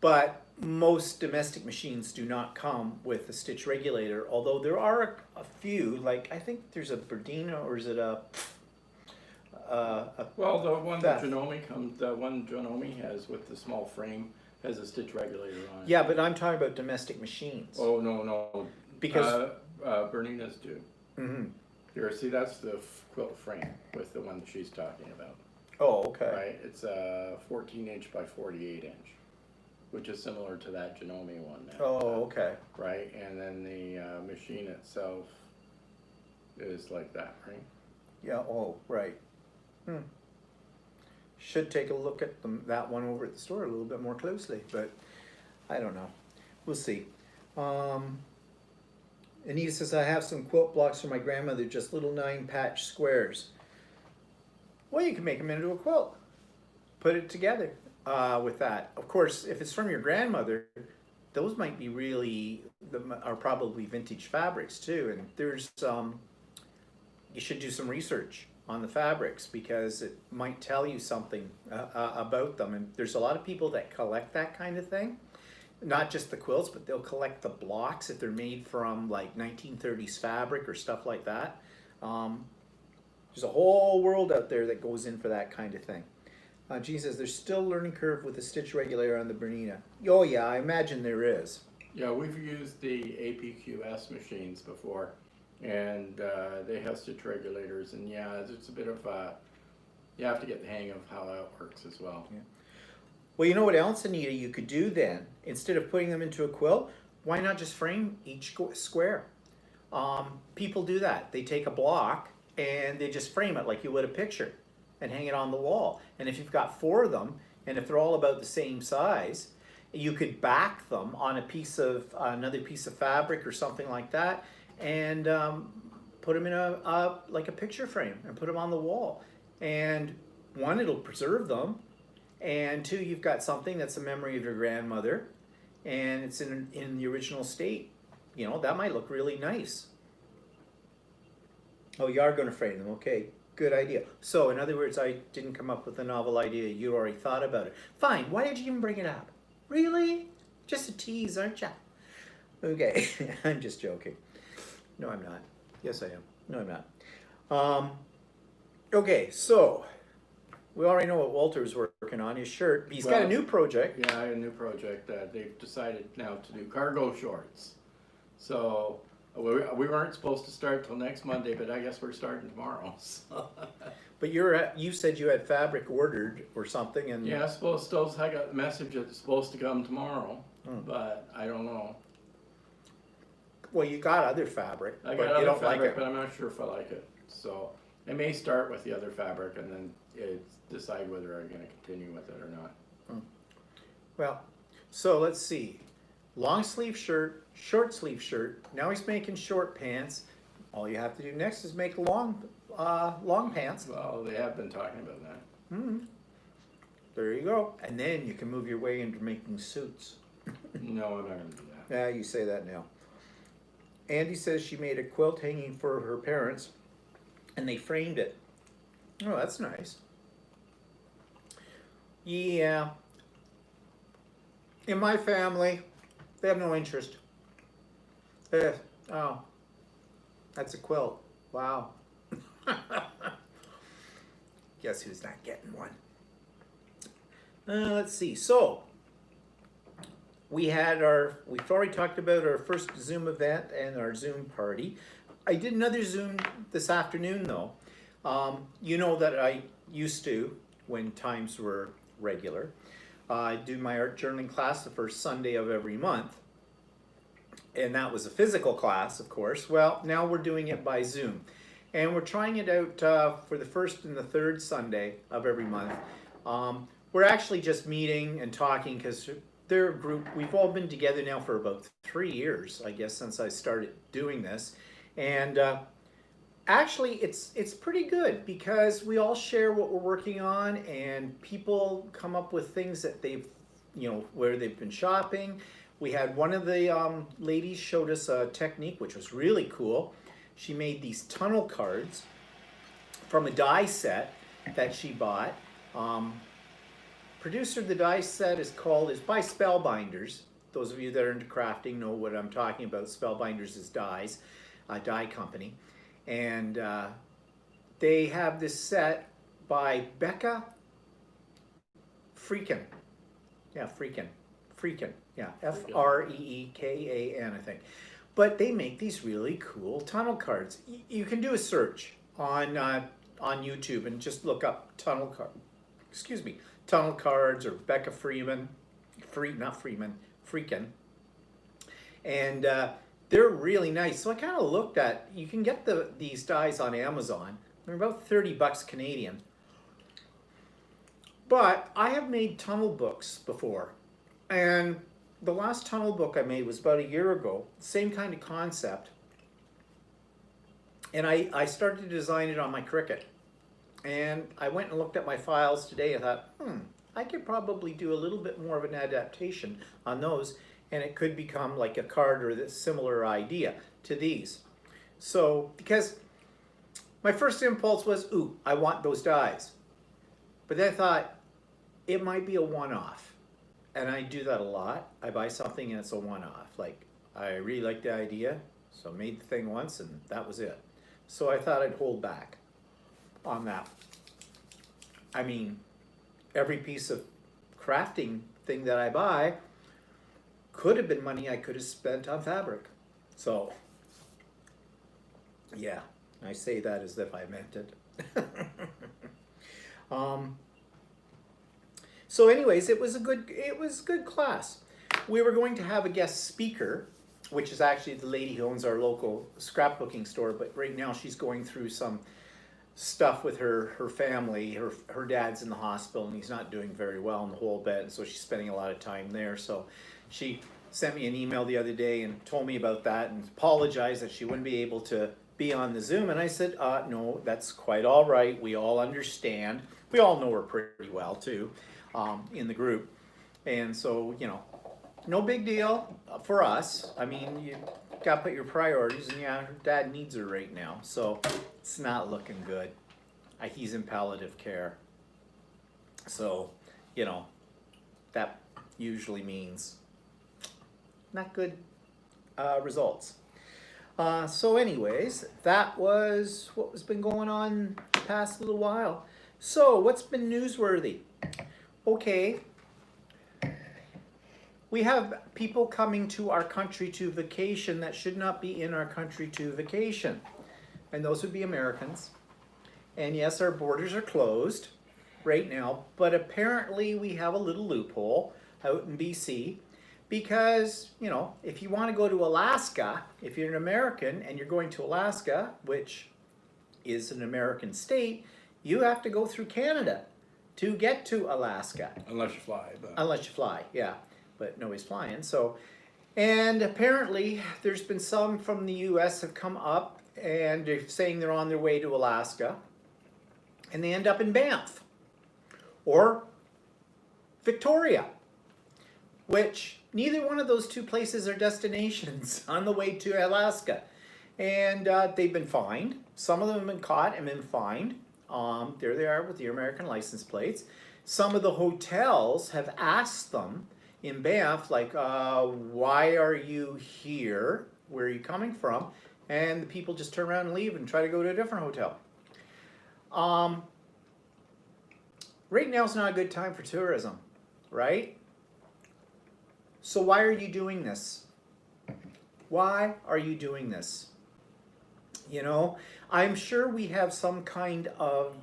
But most domestic machines do not come with a stitch regulator, although there are a few, like I think there's a Berdina, or is it a Well, the one that Theft. the one Janome has with the small frame has a stitch regulator on it. yeah, but I'm talking about domestic machines. Oh, no. Because Bernina's do. mhm. Here, see, that's the quilt frame with the one that she's talking about, Oh, okay. right? It's a 14-inch by 48-inch, which is similar to that Janome one now. Oh, okay. Right, and then the machine itself is like that, right? Yeah, oh, right. Should take a look at that one over at the store a little bit more closely, but I don't know. We'll see. Anita says, I have some quilt blocks for my grandmother, just little 9-patch squares. Well, you can make them into a quilt. Put it together with that. Of course, if it's from your grandmother, those might be are probably vintage fabrics too. And there's, you should do some research on the fabrics because it might tell you something about them. And there's a lot of people that collect that kind of thing. Not just the quilts, but they'll collect the blocks if they're made from like 1930s fabric or stuff like that. There's a whole world out there that goes in for that kind of thing. Jean says, there's still a learning curve with the stitch regulator on the Bernina. Oh yeah, I imagine there is. Yeah, we've used the APQS machines before, and they have stitch regulators, and yeah, it's a bit of you have to get the hang of how that works as well. Yeah. Well, you know what else, Anita, you could do then? Instead of putting them into a quilt, why not just frame each square? People do that. They take a block and they just frame it like you would a picture and hang it on the wall. And if you've got 4 of them, and if they're all about the same size, you could back them on another piece of fabric or something like that, and put them in like a picture frame and put them on the wall. And 1, it'll preserve them. And 2, you've got something that's a memory of your grandmother, and it's in the original state. You know, that might look really nice. Oh, you are going to frame them. Okay, good idea. So, in other words, I didn't come up with a novel idea. You already thought about it. Fine. Why did you even bring it up? Really? Just a tease, aren't you? Okay, I'm just joking. No, I'm not. Yes, I am. No, I'm not. Okay, so we already know what Walter's working on, his shirt. He's got a new project. Yeah, a new project. They've decided now to do cargo shorts. So we weren't supposed to start till next Monday, but I guess we're starting tomorrow. So. But you said you had fabric ordered or something, and Yeah, I got the message that it's supposed to come tomorrow, but I don't know. Well, you got other fabric. I but got you other don't fabric, like it. but I'm not sure if I like it. So I may start with the other fabric and then decide whether I'm going to continue with it or not. Well, so let's see. Long sleeve shirt, short sleeve shirt. Now he's making short pants. All you have to do next is make long pants. Well, they have been talking about that. There you go. And then you can move your way into making suits. No, I'm not going to do that. Yeah, you say that now. Andy says she made a quilt hanging for her parents and they framed it. Oh, that's nice. Yeah. In my family, they have no interest. Oh, that's a quilt. Wow. Guess who's not getting one? Let's see. So, we've already talked about our first Zoom event and our Zoom party. I did another Zoom this afternoon though. You know that I used to, when times were regular, I do my art journaling class the first Sunday of every month. And that was a physical class, of course. Well, now we're doing it by Zoom. And we're trying it out for the first and the third Sunday of every month. We're actually just meeting and talking because they're a group. We've all been together now for about 3 years, I guess, since I started doing this. And actually, it's pretty good because we all share what we're working on, and people come up with things that they've, where they've been shopping. We had one of the ladies showed us a technique which was really cool. She made these tunnel cards from a die set that she bought. Producer of the die set is by Spellbinders. Those of you that are into crafting know what I'm talking about. Spellbinders is dies, a die company. And they have this set by Becca Freakin. Yeah, Freakin. Yeah, Freekan, I think. But they make these really cool tunnel cards. You can do a search on YouTube and just look up tunnel cards or Becca Freekan. And they're really nice. So I kind of looked at, you can get these dies on Amazon. They're about 30 bucks Canadian. But I have made tunnel books before. And the last tunnel book I made was about a year ago. Same kind of concept. And I started to design it on my Cricut. And I went and looked at my files today and thought, I could probably do a little bit more of an adaptation on those, and it could become like a card or a similar idea to these. So, because my first impulse was, I want those dies. But then I thought, it might be a one-off. And I do that a lot. I buy something and it's a one-off. Like, I really like the idea, so I made the thing once and that was it. So I thought I'd hold back on that. I mean, every piece of crafting thing that I buy could have been money I could have spent on fabric. So, yeah, I say that as if I meant it. So anyways, it was a good class. We were going to have a guest speaker, which is actually the lady who owns our local scrapbooking store, but right now she's going through some stuff with her family. Her dad's in the hospital and he's not doing very well in the whole bed, so she's spending a lot of time there. So she sent me an email the other day and told me about that and apologized that she wouldn't be able to be on the Zoom. And I said, no, that's quite all right. We all understand. We all know her pretty well too, in the group. And so, no big deal for us. I mean, you got to put your priorities, and yeah, her dad needs her right now, so it's not looking good. He's in palliative care. So, that usually means not good results. So anyways, that was what has been going on the past little while. So what's been newsworthy? Okay. We have people coming to our country to vacation that should not be in our country to vacation. And those would be Americans. And yes, our borders are closed right now, but apparently we have a little loophole out in BC because, if you want to go to Alaska, if you're an American and you're going to Alaska, which is an American state, you have to go through Canada to get to Alaska. Unless you fly. But. Unless you fly, yeah. But nobody's flying, so. And apparently, there's been some from the US have come up and they're saying they're on their way to Alaska. And they end up in Banff. Or Victoria. Which, neither one of those two places are destinations on the way to Alaska. And they've been fined. Some of them have been caught and been fined. There they are with the American license plates. Some of the hotels have asked them in Banff, like, why are you here? Where are you coming from? And the people just turn around and leave and try to go to a different hotel. Right now is not a good time for tourism, right? So why are you doing this? Why are you doing this? You know, I'm sure we have some kind of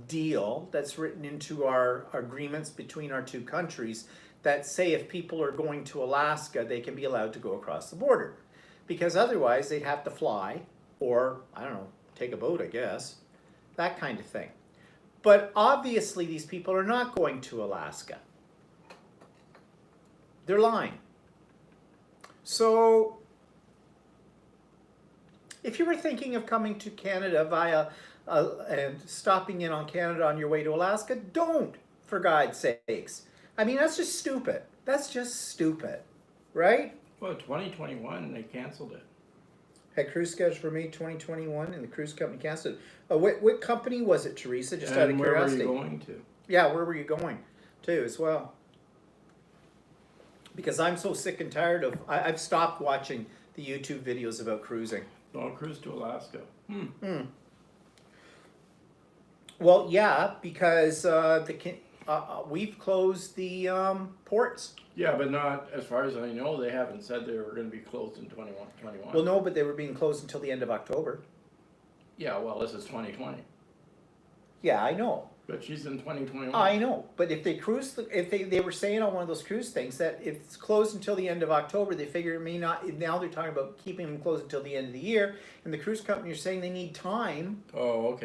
deal that's written into our agreements between our two countries that say if people are going to Alaska, they can be allowed to go across the border. Because otherwise they'd have to fly or, I don't know, take a boat, I guess. That kind of thing. But obviously these people are not going to Alaska. They're lying. So, if you were thinking of coming to Canada via and stopping in on Canada on your way to Alaska, don't, for God's sakes. I mean, that's just stupid. That's just stupid, right? Well, 2021, they canceled it. Had cruise scheduled for May 2021 and the cruise company canceled it. What company was it, Teresa? Just out of curiosity. Where were you going to? Yeah, where were you going to as well? Because I'm so sick and tired of, I've stopped watching the YouTube videos about cruising. Don't cruise to Alaska. Well, yeah, because we've closed the ports. Yeah, but not, as far as I know, they haven't said they were going to be closed in 2021. Well, no, but they were being closed until the end of October. Yeah, well, this is 2020. Yeah, I know. But she's in 2021. I know, but if they cruise, if they were saying on one of those cruise things that if it's closed until the end of October, they figure it may not. Now they're talking about keeping them closed until the end of the year, and the cruise company are saying they need time to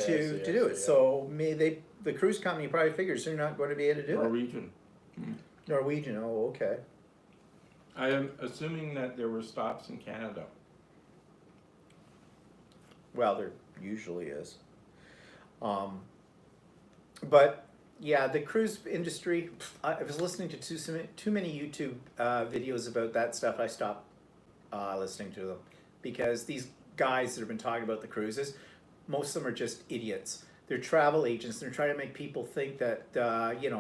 do it. So the cruise company probably figures they're not going to be able to do Norwegian. it. Norwegian. Oh, okay. I am assuming that there were stops in Canada. Well, there usually is. But yeah, the cruise industry, I was listening to too many YouTube videos about that stuff. I stopped listening to them because these guys that have been talking about the cruises, most of them are just idiots. They're travel agents. They're trying to make people think that,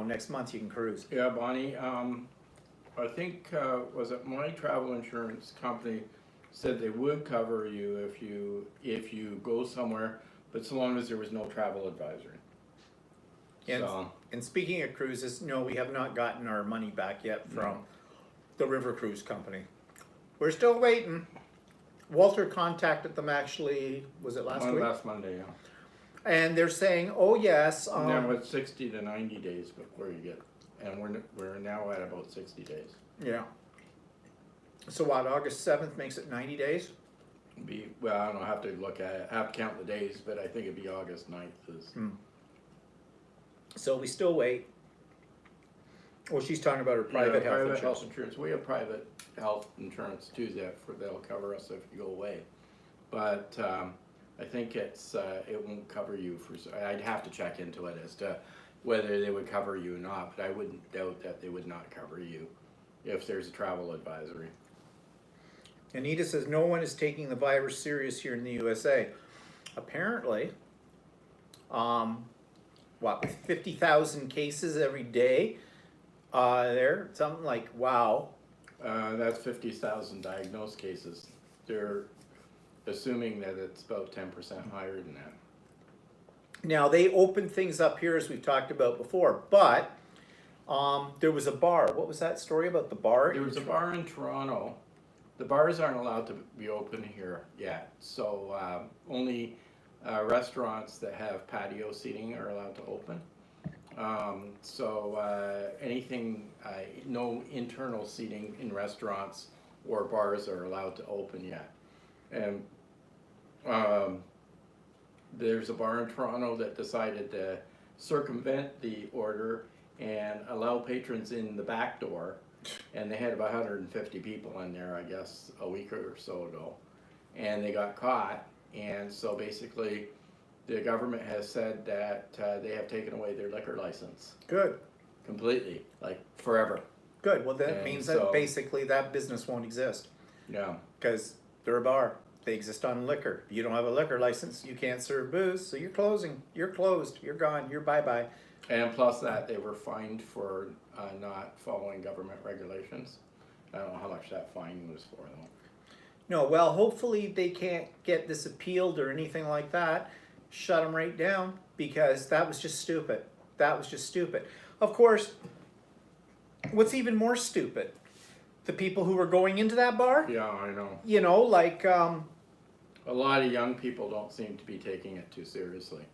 next month you can cruise. Yeah, Bonnie, I think, was it my travel insurance company said they would cover you if you go somewhere, but so long as there was no travel advisory. And speaking of cruises, no, we have not gotten our money back yet from the River Cruise Company. We're still waiting. Walter contacted them actually, was it last week? Last Monday, yeah. And they're saying, oh yes. Now it's 60 to 90 days before you get, and we're now at about 60 days. Yeah. So what, August 7th makes it 90 days? Well, I don't know, I have to look at it, I have to count the days, but I think it'd be August 9th is. So we still wait. Well, she's talking about her private health insurance. We have private health insurance too they'll cover us if you go away. But I think it won't cover you for. I'd have to check into it as to whether they would cover you or not. But I wouldn't doubt that they would not cover you if there's a travel advisory. Anita says no one is taking the virus serious here in the USA. Apparently, with 50,000 cases every day, there, something like, wow. That's 50,000 diagnosed cases. They're assuming that it's about 10% higher than that. Now, they opened things up here, as we've talked about before, but there was a bar. What was that story about the bar? There was a bar in Toronto. The bars aren't allowed to be open here yet, so only restaurants that have patio seating are allowed to open. Anything, no internal seating in restaurants or bars are allowed to open yet. And there's a bar in Toronto that decided to circumvent the order and allow patrons in the back door, and they had about 150 people in there, I guess, a week or so ago, and they got caught. And so basically the government has said that they have taken away their liquor license Good. completely, like forever. Good. Well, that And means so- that basically that business won't exist Yeah. because they're a bar. They exist on liquor. You don't have a liquor license, you can't serve booze, so you're closing. You're closed. You're gone. You're bye-bye. And plus that, they were fined for not following government regulations. I don't know how much that fine was for though. No, well, hopefully they can't get this appealed or anything like that. Shut them right down because that was just stupid. That was just stupid. Of course, what's even more stupid, the people who were going into that bar, Yeah, I know. you know, like, A lot of young people don't seem to be taking it too seriously.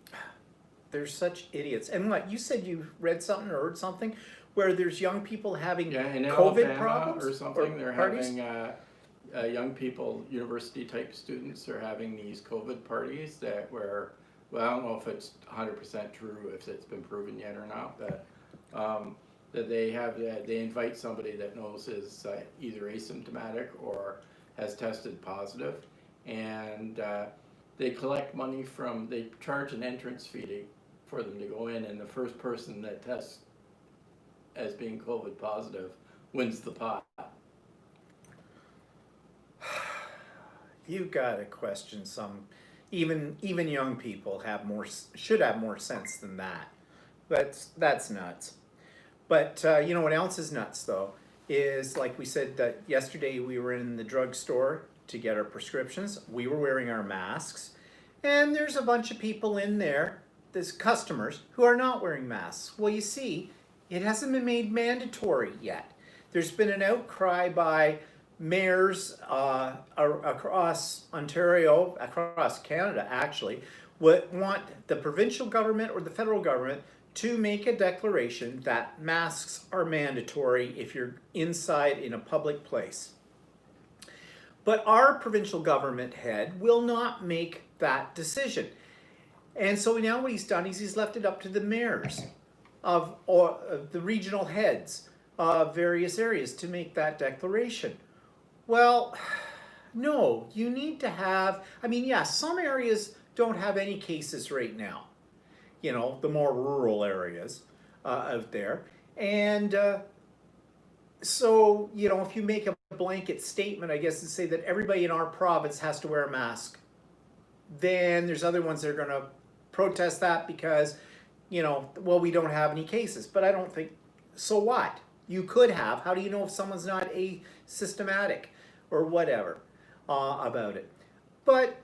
they're such idiots. And what, you said you read something or heard something where there's young people having Yeah, in COVID Alabama problems or something, or they're parties? having young people, university type students are having these COVID parties that where, well, I don't know if it's 100% true, if it's been proven yet or not, but that they invite somebody that knows is either asymptomatic or has tested positive, and they collect money they charge an entrance fee for them to go in, and the first person that tests as being COVID positive wins the pot. You've got to question some, even young people should have more sense than that. That's nuts. But you know what else is nuts though is, like we said, that yesterday we were in the drugstore to get our prescriptions. We were wearing our masks, and there's a bunch of people in there, there's customers who are not wearing masks. Well, you see, it hasn't been made mandatory yet. There's been an outcry by mayors across Ontario, across Canada actually, want the provincial government or the federal government to make a declaration that masks are mandatory if you're inside in a public place. But our provincial government head will not make that decision. And so now what he's done is he's left it up to the mayors of the regional heads of various areas to make that declaration. Well, no, you need to have, I mean, yeah, some areas don't have any cases right now. You know, the more rural areas out there. And so, you know, if you make a blanket statement, I guess, and say that everybody in our province has to wear a mask, then there's other ones that are going to protest that because, you know, well, we don't have any cases. But I don't think, so what? You could have. How do you know if someone's not asymptomatic or whatever about it? But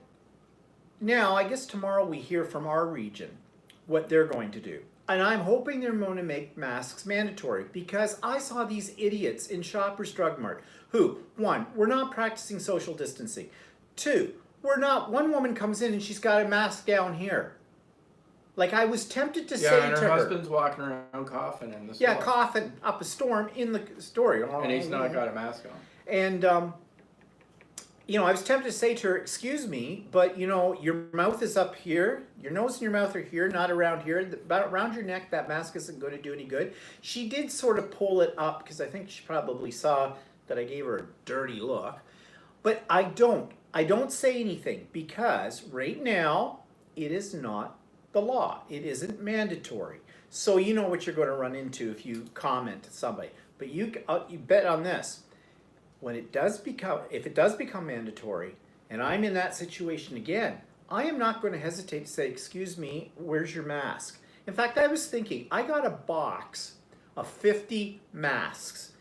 now, I guess tomorrow we hear from our region what they're going to do. And I'm hoping they're going to make masks mandatory because I saw these idiots in Shoppers Drug Mart who, one, were not practicing social distancing. Two, one woman comes in and she's got a mask down here. Like, I was tempted to say to her. Yeah, and her husband's walking around coughing in the store. Yeah, coughing up a storm in the store. And he's not got a mask on. And, you know, I was tempted to say to her, excuse me, but, you know, your mouth is up here. Your nose and your mouth are here, not around here. Around your neck, that mask isn't going to do any good. She did sort of pull it up because I think she probably saw that I gave her a dirty look. But I don't say anything because right now it is not the law. It isn't mandatory. So you know what you're going to run into if you comment to somebody. But you bet on this. If it does become mandatory, and I'm in that situation again, I am not going to hesitate to say, excuse me, where's your mask? In fact, I was thinking, I got a box of 50 masks.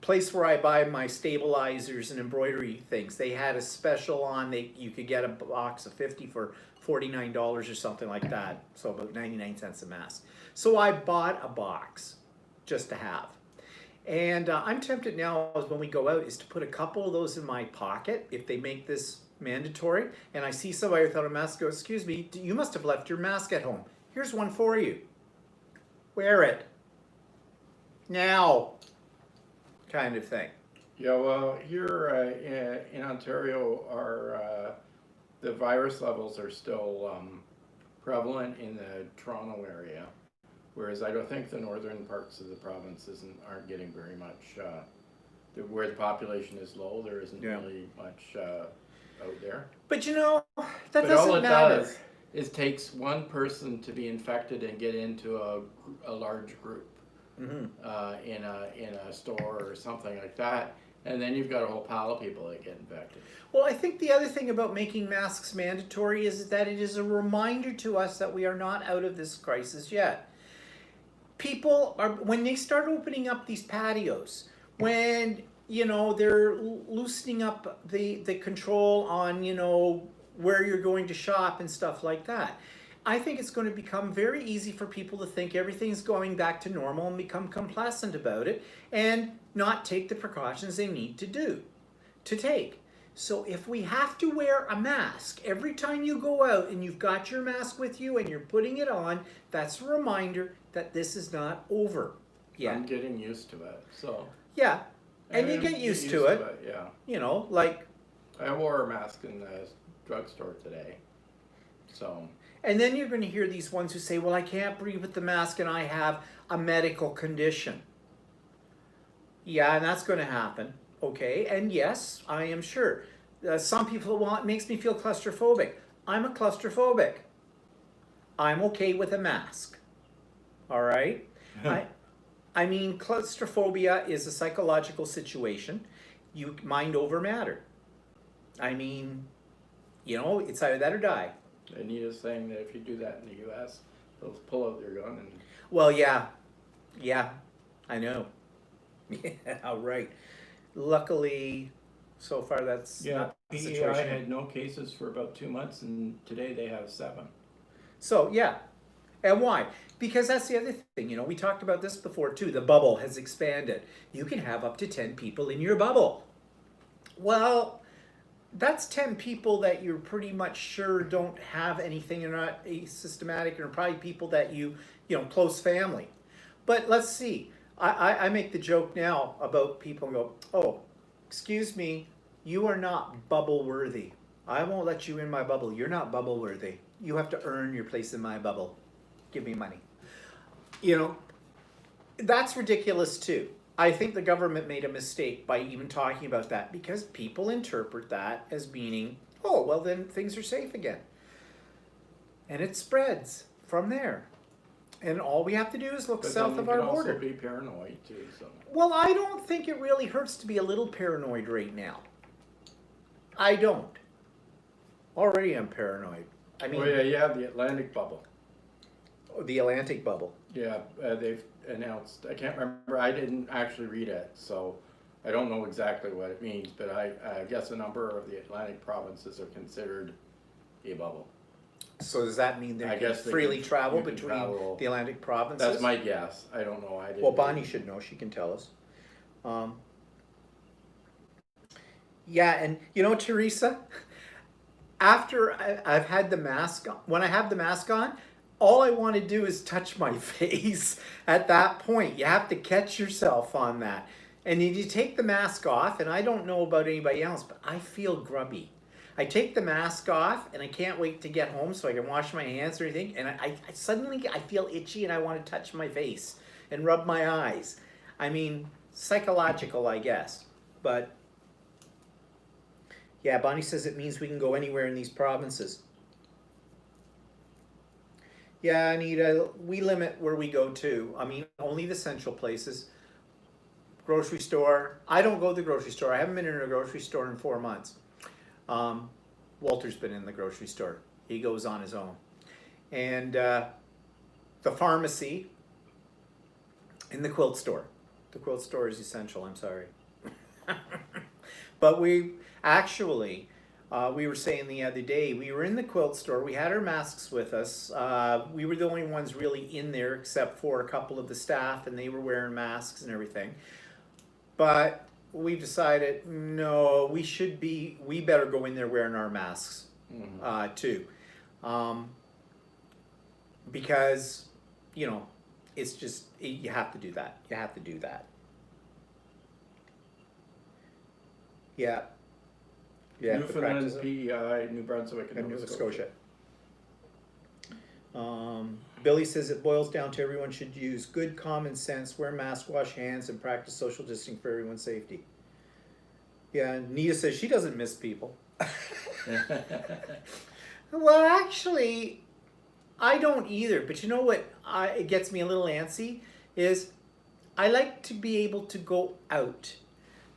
Place where I buy my stabilizers and embroidery things. They had a special on, you could get a box of 50 for $49 or something like that. So about 99 cents a mask. So I bought a box just to have. And I'm tempted now, as when we go out, is to put a couple of those in my pocket if they make this mandatory. And I see somebody without a mask, go, excuse me, you must have left your mask at home. Here's one for you. Wear it. Now. Kind of thing. Yeah, well, here in Ontario, the virus levels are still prevalent in the Toronto area, whereas I don't think the northern parts of the province aren't getting very much. Where the population is low, there isn't really much out there. But you know, that But doesn't all it matter. does is takes one person to be infected and get into a large group in a store or something like that, and then you've got a whole pile of people that get infected. Well, I think the other thing about making masks mandatory is that it is a reminder to us that we are not out of this crisis yet. People are, when they start opening up these patios, when, you know, they're loosening up the control on, you know, where you're going to shop and stuff like that, I think it's going to become very easy for people to think everything's going back to normal and become complacent about it and not take the precautions they need to take. So if we have to wear a mask every time you go out and you've got your mask with you and you're putting it on, that's a reminder that this is not over yet. I'm getting used to it, so. Yeah, and you get used to it. Yeah. You know, like. I wore a mask in the drugstore today, so. And then you're going to hear these ones who say, well, I can't breathe with the mask and I have a medical condition. Yeah, and that's going to happen. Okay, and yes, I am sure. Some people, well, it makes me feel claustrophobic. I'm a claustrophobic. I'm okay with a mask. All right? I mean, claustrophobia is a psychological situation. Mind over matter. I mean, you know, it's either that or die. Anita's saying that if you do that in the U.S., they'll pull out their gun and. Well, yeah, I know. Yeah, right. Luckily, so far that's not the PEI situation. had no cases for about 2 months, and today they have 7. So yeah, and why? Because that's the other thing. You know, we talked about this before too. The bubble has expanded. You can have up to 10 people in your bubble. Well, that's 10 people that you're pretty much sure don't have anything and are not asystematic, and are probably people that you know, close family. But let's see. I make the joke now about people and go, oh, excuse me, you are not bubble worthy. I won't let you in my bubble. You're not bubble worthy. You have to earn your place in my bubble. Give me money. You know, that's ridiculous too. I think the government made a mistake by even talking about that, because people interpret that as meaning, oh, well then things are safe again. And it spreads from there. And all we have to do is look south of our border. But then you can also be paranoid too. So. Well, I don't think it really hurts to be a little paranoid right now. I don't. Already I'm paranoid. I mean, oh yeah, you have the Atlantic bubble. The Atlantic bubble. Yeah, they've announced. I can't remember. I didn't actually read it, so I don't know exactly what it means. But I guess a number of the Atlantic provinces are considered a bubble. So does that mean they can freely travel between the Atlantic provinces? That's my guess. I don't know. I didn't. Well, Bonnie should know. She can tell us. Yeah, and you know, Teresa, after I've had the mask on, when I have the mask on, all I want to do is touch my face at that point. You have to catch yourself on that. And then you take the mask off, and I don't know about anybody else, but I feel grubby. I take the mask off, and I can't wait to get home so I can wash my hands or anything, and I suddenly I feel itchy and I want to touch my face and rub my eyes. I mean, psychological, I guess. But yeah, Bonnie says it means we can go anywhere in these provinces. Yeah, Anita, we limit where we go to. I mean, only the central places. Grocery store. I don't go to the grocery store. I haven't been in a grocery store in 4 months. Walter's been in the grocery store. He goes on his own. And the pharmacy and the quilt store. The quilt store is essential, I'm sorry. But we actually, we were saying the other day, we were in the quilt store. We had our masks with us. We were the only ones really in there except for a couple of the staff, and they were wearing masks and everything. But we decided, no, we better go in there wearing our masks too. Because, you know, it's just, you have to do that. You have to do that. Yeah. Yeah, to Newfoundland, practice it. PEI, New Brunswick, and And Nova Nova Scotia. Scotia. Billy says it boils down to everyone should use good common sense, wear masks, wash hands, and practice social distancing for everyone's safety. Yeah, and Nita says she doesn't miss people. Well, actually, I don't either. But you know what? It gets me a little antsy is I like to be able to go out.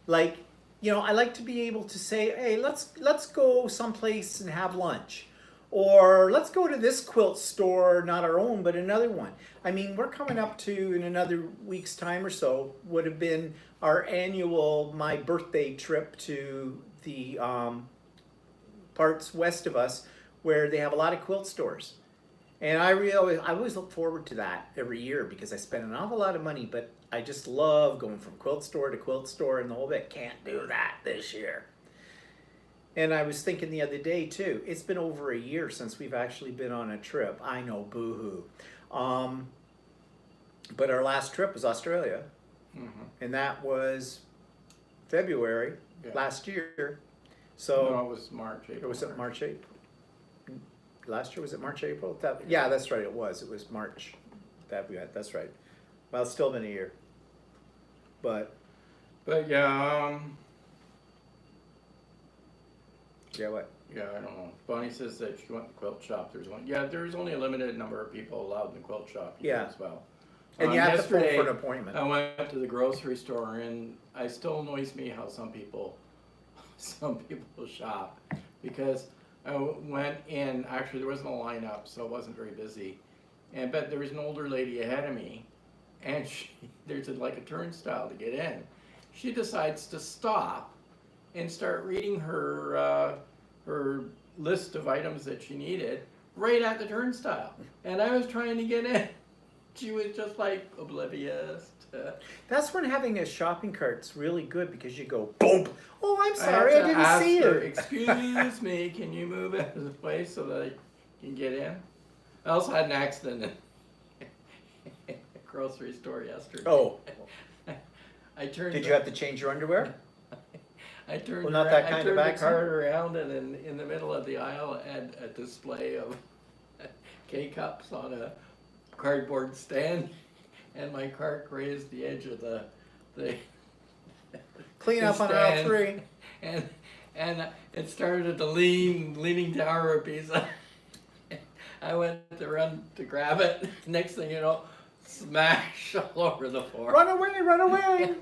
Like, I like to be able to say, hey, let's go someplace and have lunch. Or let's go to this quilt store, not our own, but another one. I mean, we're coming up to, in another week's time or so, would have been our annual, my birthday trip to the parts west of us where they have a lot of quilt stores. And I always look forward to that every year because I spend an awful lot of money, but I just love going from quilt store to quilt store and the whole bit. Can't do that this year. And I was thinking the other day too, it's been over a year since we've actually been on a trip. I know, boo-hoo. But our last trip was Australia. Mm-hmm. And that was February last year. So No, it was March, April. was it March, April? Last year was it March, April? Yeah, that's right. It was March that we had. That's right. Well, it's still been a year. But yeah, what? yeah, I don't know. Bonnie says that she went to the quilt shop. There's only a limited number of people allowed in the quilt shop as well. And you have to phone yesterday, for an appointment. I went to the grocery store, and it still annoys me how some people shop, because I went in. Actually, there wasn't a lineup, so it wasn't very busy. But there was an older lady ahead of me, and there's like a turnstile to get in. She decides to stop and start reading her list of items that she needed right at the turnstile. And I was trying to get in. She was just like oblivious to... That's when having a shopping cart's really good because you go, boom! Oh, I'm sorry, I didn't see her, it. Excuse me, can you move out of the way so that I can get in? I also had an accident in a grocery store yesterday. Oh. Did you have to change your underwear? I turned, well, not that kind I turned of the accident. cart around, and in the middle of the aisle had a display of K-cups on a cardboard stand, and my cart grazed the edge of the Clean up on aisle 3. And it started to leaning tower of Pisa. I went to run to grab it. Next thing you know, smash all over the floor. Run away, run away!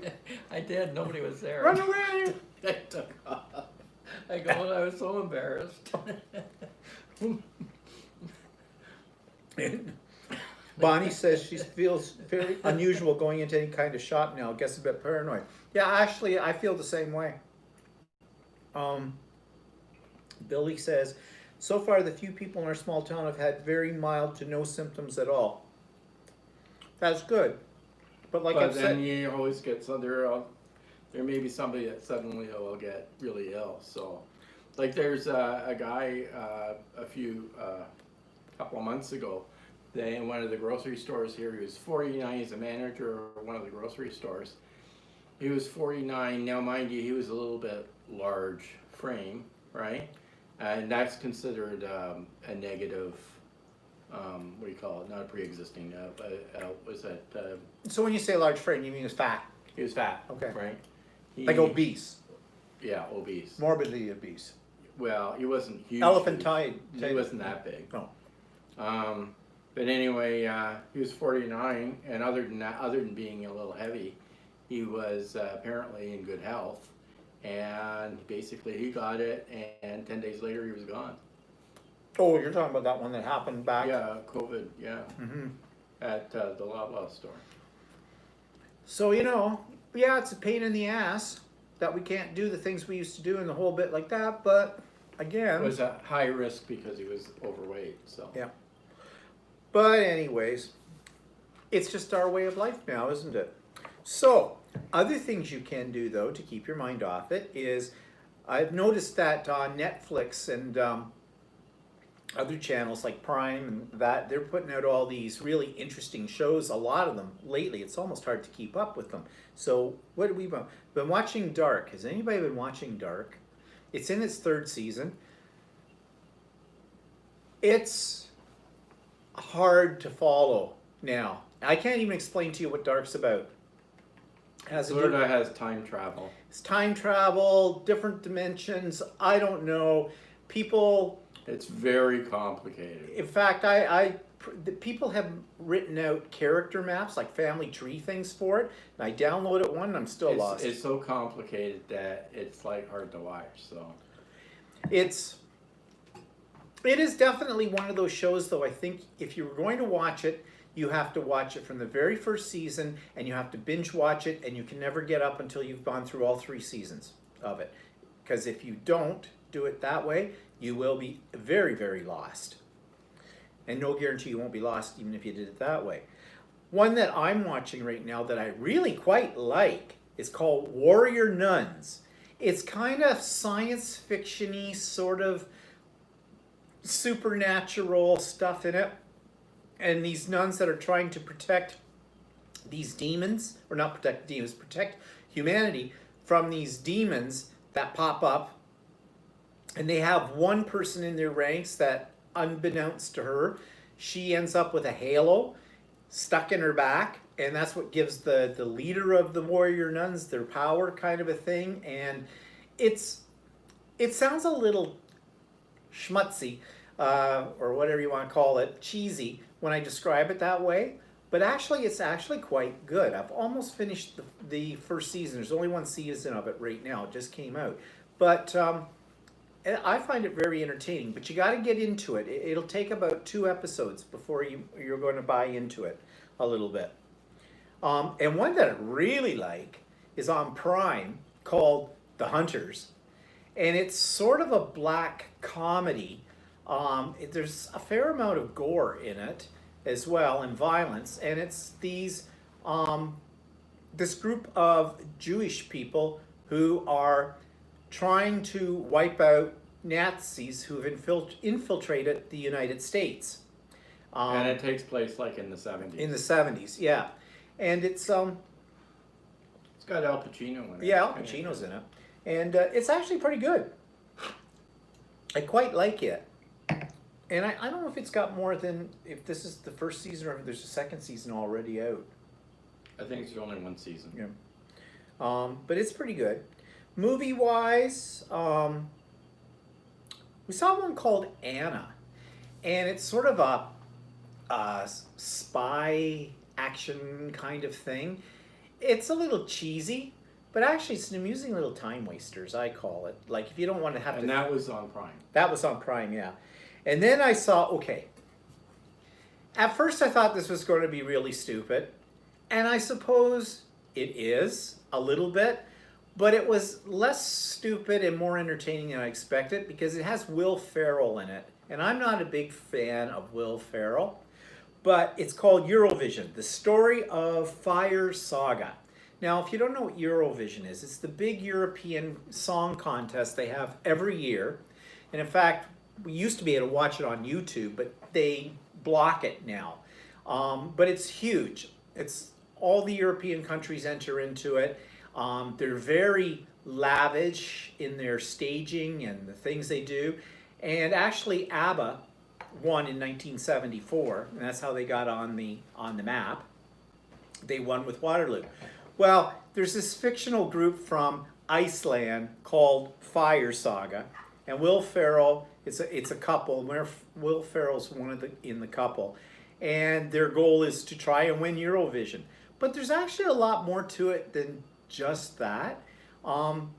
I did, nobody was there. Run away! I took off. I go, and I was so embarrassed. Bonnie says she feels very unusual going into any kind of shop now. Gets a bit paranoid. Yeah, actually, I feel the same way. Billy says, so far the few people in our small town have had very mild to no symptoms at all. That's good. But like I've said, you always get some, there may be somebody that suddenly will get really ill. So, like there's a guy couple of months ago, in one of the grocery stores here. He was 49. He's a manager of one of the grocery stores. He was 49. Now, mind you, he was a little bit large frame, right? And that's considered a negative. What do you call it? Not a pre-existing. Was that? So when you say large frame, you mean he was fat? He was fat. Okay. Right. Like obese. Yeah, obese. Morbidly obese. Well, he wasn't huge. Elephantine. He wasn't that big. No. But anyway, he was 49, and other than being a little heavy, he was apparently in good health. And basically, he got it, and 10 days later, he was gone. Oh, you're talking about that one that happened back? Yeah, COVID. Yeah, Mm-hmm. at the Loblaw store. So yeah, it's a pain in the ass that we can't do the things we used to do and the whole bit like that. But again, It was a high risk because he was overweight. So yeah. But anyways, it's just our way of life now, isn't it? So, other things you can do though to keep your mind off it is, I've noticed that on Netflix and other channels like Prime and that, they're putting out all these really interesting shows, a lot of them lately. It's almost hard to keep up with them. So what have we been watching? Dark. Has anybody been watching Dark? It's in its third season. It's hard to follow now. I can't even explain to you what Dark's about. Florida has time travel. It's time travel, different dimensions. I don't know. People. It's very complicated. In fact, the people have written out character maps, like family tree things for it. And I downloaded one, and I'm still lost. It's so complicated that it's like hard to watch. So it is definitely one of those shows, though. I think if you're going to watch it, you have to watch it from the very first season, and you have to binge watch it, and you can never get up until you've gone through all 3 seasons of it. Because if you don't do it that way, you will be very, very lost. And no guarantee you won't be lost even if you did it that way. One that I'm watching right now that I really quite like is called Warrior Nuns. It's kind of science fiction-y, sort of supernatural stuff in it. And these nuns that are trying to protect these demons, or not protect demons, protect humanity from these demons that pop up. And they have one person in their ranks that, unbeknownst to her, she ends up with a halo stuck in her back. And that's what gives the leader of the warrior nuns their power, kind of a thing. And it sounds a little schmutzy, or whatever you want to call it, cheesy, when I describe it that way, but actually it's actually quite good. I've almost finished the first season. There's only 1 season of it right now. It just came out. But I find it very entertaining, but you got to get into it. It'll take about 2 episodes before you're going to buy into it a little bit. And one that I really like is on Prime called The Hunters. And it's sort of a black comedy. There's a fair amount of gore in it as well, and violence, and it's this group of Jewish people who are trying to wipe out Nazis who have infiltrated the United States. And it takes place like in the 70s. In the 70s, yeah. And it's got Al Pacino in it. Yeah, Al Pacino's in it. And it's actually pretty good. I quite like it. And I don't know if it's got more than, if this is the first season or if there's a second season already out. I think it's only 1 season. Yeah. But it's pretty good. Movie-wise, we saw one called Anna. And it's sort of a spy action kind of thing. It's a little cheesy, but actually it's an amusing little time waster, as I call it. Like, if you don't want to have to... And that was on Prime. That was on Prime, yeah. And then I saw, okay, at first I thought this was going to be really stupid, and I suppose it is a little bit, but it was less stupid and more entertaining than I expected because it has Will Ferrell in it, and I'm not a big fan of Will Ferrell, but it's called Eurovision, the story of Fire Saga. Now, if you don't know what Eurovision is, it's the big European song contest they have every year, and in fact, we used to be able to watch it on YouTube, but they block it now. But it's huge. It's all the European countries enter into it. They're very lavish in their staging and the things they do. And actually, ABBA won in 1974, and that's how they got on the map. They won with Waterloo. Well, there's this fictional group from Iceland called Fire Saga, and Will Ferrell. It's a couple. Will Ferrell's in the couple, and their goal is to try and win Eurovision. But there's actually a lot more to it than just that, and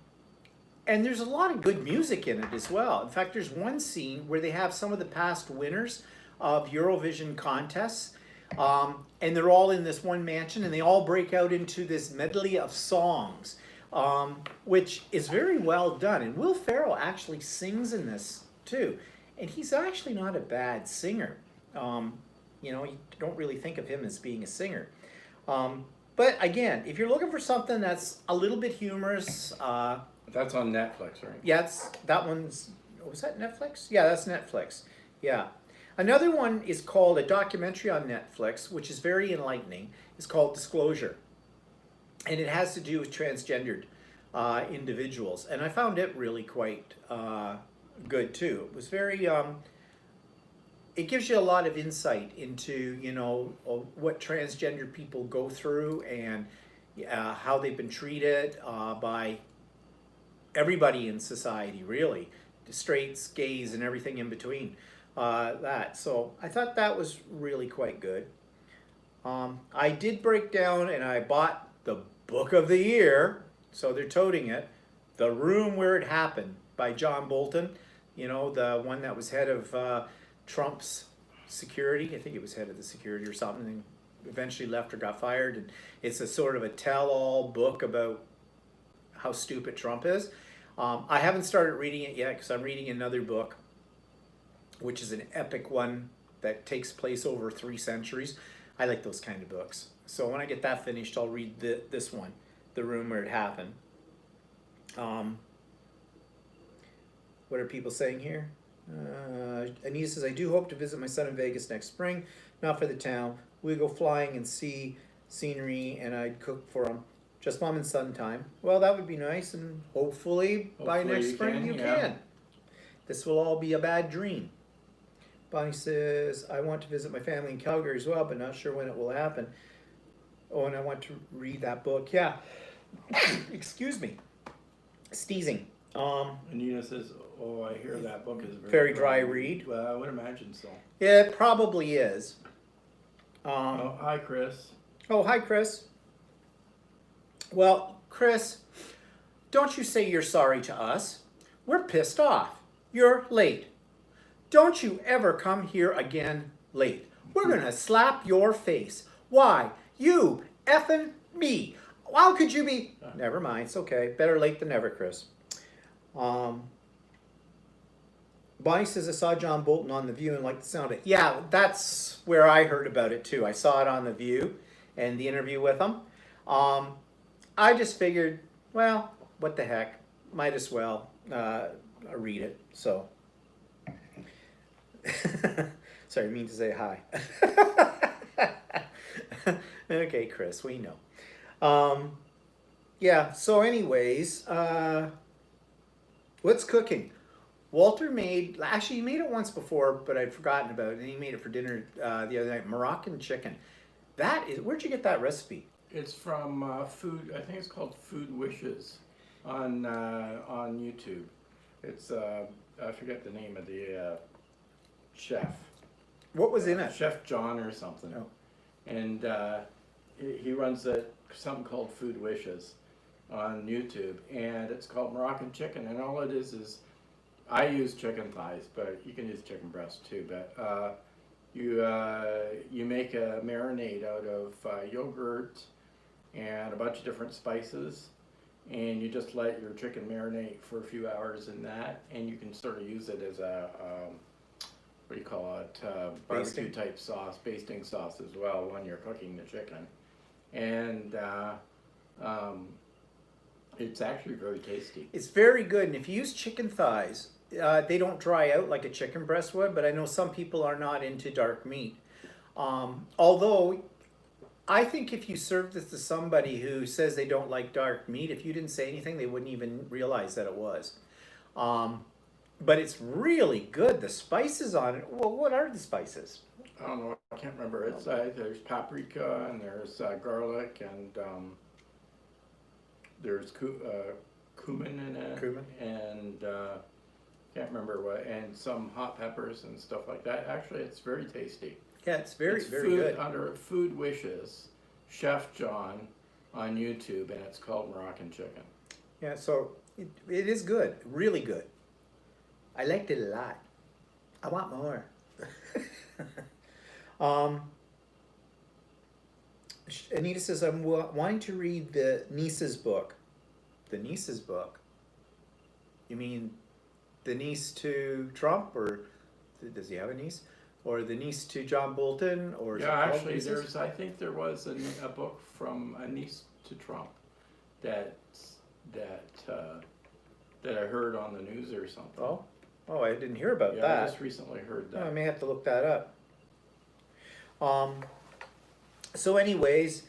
there's a lot of good music in it as well. In fact, there's one scene where they have some of the past winners of Eurovision contests, and they're all in this one mansion, and they all break out into this medley of songs, which is very well done. And Will Ferrell actually sings in this too, and he's actually not a bad singer. You don't really think of him as being a singer. But again, if you're looking for something that's a little bit humorous, that's on Netflix, right? yeah, that one's. Was that Netflix? Yeah, that's Netflix. Yeah. Another one is called a documentary on Netflix, which is very enlightening. It's called Disclosure, and it has to do with transgendered individuals, and I found it really quite good too. It was very. It gives you a lot of insight into what transgender people go through and how they've been treated by everybody in society, really, the straights, gays, and everything in between. So I thought that was really quite good. I did break down and I bought the book of the year, so they're toting it, The Room Where It Happened by John Bolton, the one that was head of Trump's security. I think he was head of the security or something, and eventually left or got fired. And it's a sort of a tell-all book about how stupid Trump is. I haven't started reading it yet because I'm reading another book, which is an epic one that takes place over 3 centuries. I like those kind of books. So when I get that finished, I'll read this one, The Room Where It Happened. What are people saying here? Anita says, I do hope to visit my son in Vegas next spring, not for the town. We go flying and see scenery, and I'd cook for him. Just mom and son time. Well, that would be nice, and hopefully by next spring you can. This will all be a bad dream. Bonnie says, I want to visit my family in Calgary as well, but not sure when it will happen. Oh, and I want to read that book. Yeah. Excuse me. Sneezing. Anita says, oh, I hear that book is very dry read. Well, I would imagine so. Yeah, it probably is. Oh, hi, Chris. Oh, hi, Chris. Well, Chris, don't you say you're sorry to us. We're pissed off. You're late. Don't you ever come here again late. We're going to slap your face. Why? You effing me. How could you be? Never mind. It's okay. Better late than never, Chris. Bonnie says, I saw John Bolton on The View and liked the sound of it. Yeah, that's where I heard about it too. I saw it on The View and the interview with him. I just figured, well, what the heck? Might as well read it. So, sorry, I mean to say hi. Okay, Chris, we know. Yeah, so anyways, what's cooking? Walter actually he made it once before, but I'd forgotten about it, and he made it for dinner the other night, Moroccan chicken. Where'd you get that recipe? It's from Food, I think it's called Food Wishes on YouTube. It's, I forget the name of the chef. What was in it? Chef John or something. Oh. And he runs something called Food Wishes on YouTube, and it's called Moroccan chicken, and all it is I use chicken thighs, but you can use chicken breast too. But you make a marinade out of yogurt and a bunch of different spices, and you just let your chicken marinate for a few hours in that, and you can sort of use it as a what do you call it, barbecue type sauce, basting sauce as well when you're cooking the chicken, and it's actually very tasty. It's very good, and if you use chicken thighs, they don't dry out like a chicken breast would, but I know some people are not into dark meat. Although, I think if you serve this to somebody who says they don't like dark meat, if you didn't say anything, they wouldn't even realize that it was. But it's really good. The spices on it, well, what are the spices? I don't know, I can't remember. It's there's paprika, and there's garlic, and there's cumin in it. Cumin. And can't remember what, and some hot peppers and stuff like that. Actually, it's very tasty. Yeah, it's very food, good. Under Food Wishes, Chef John on YouTube, and it's called Moroccan chicken. Yeah, so it is good, really good. I liked it a lot. I want more. Anita says, I'm wanting to read the niece's book. The niece's book? You mean the niece to Trump, or does he have a niece? Or the niece to John Bolton? Or yeah, actually, I think there was a book from a niece to Trump that I heard on the news or something. Oh, I didn't hear about that. I just recently heard that. I may have to look that up. So anyways,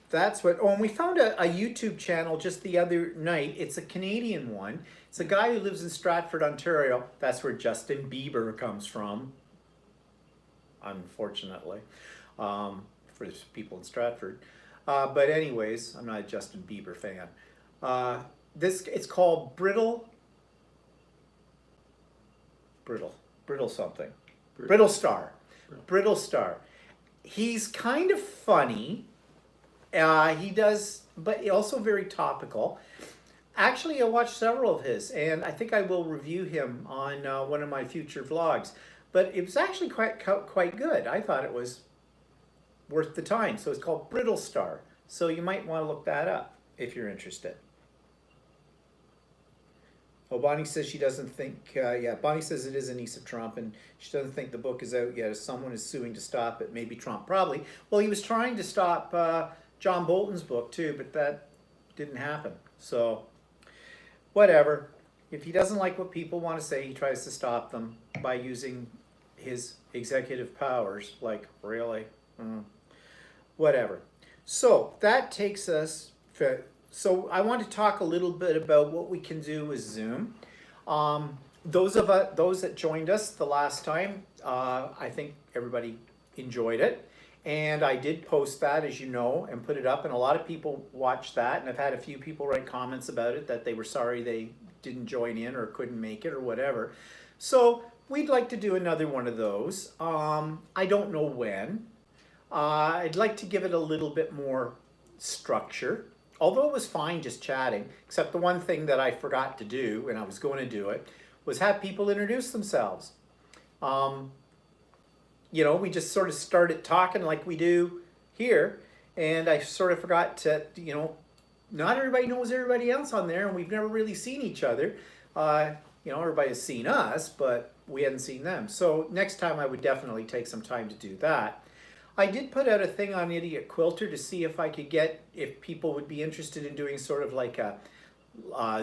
that's what. Oh, and we found a YouTube channel just the other night. It's a Canadian one. It's a guy who lives in Stratford, Ontario. That's where Justin Bieber comes from, unfortunately, for people in Stratford. But anyways, I'm not a Justin Bieber fan. It's called Brittle something. Brittle Star. Brittle Star. He's kind of funny. He does, but also very topical. Actually, I watched several of his, and I think I will review him on one of my future vlogs. But it was actually quite good. I thought it was worth the time. So it's called Brittle Star. So you might want to look that up if you're interested. Oh, Bonnie says she doesn't think, yeah, Bonnie says it is a niece of Trump, and she doesn't think the book is out yet. If someone is suing to stop it, maybe Trump, probably. Well, he was trying to stop John Bolton's book too, but that didn't happen. So, whatever. If he doesn't like what people want to say, he tries to stop them by using his executive powers. Like, really? Whatever. So, that takes us... So I want to talk a little bit about what we can do with Zoom. Those that joined us the last time, I think everybody enjoyed it. And I did post that, as you know, and put it up. And a lot of people watched that. And I've had a few people write comments about it, that they were sorry they didn't join in or couldn't make it or whatever. So we'd like to do another one of those. I don't know when. I'd like to give it a little bit more structure. Although it was fine just chatting, except the one thing that I forgot to do, and I was going to do it, was have people introduce themselves. You know, we just sort of started talking like we do here, and I sort of forgot to, you know, not everybody knows everybody else on there, and we've never really seen each other. You know, everybody has seen us, but we hadn't seen them. So next time I would definitely take some time to do that. I did put out a thing on Idiot Quilter to see if I could get, if people would be interested in doing sort of like a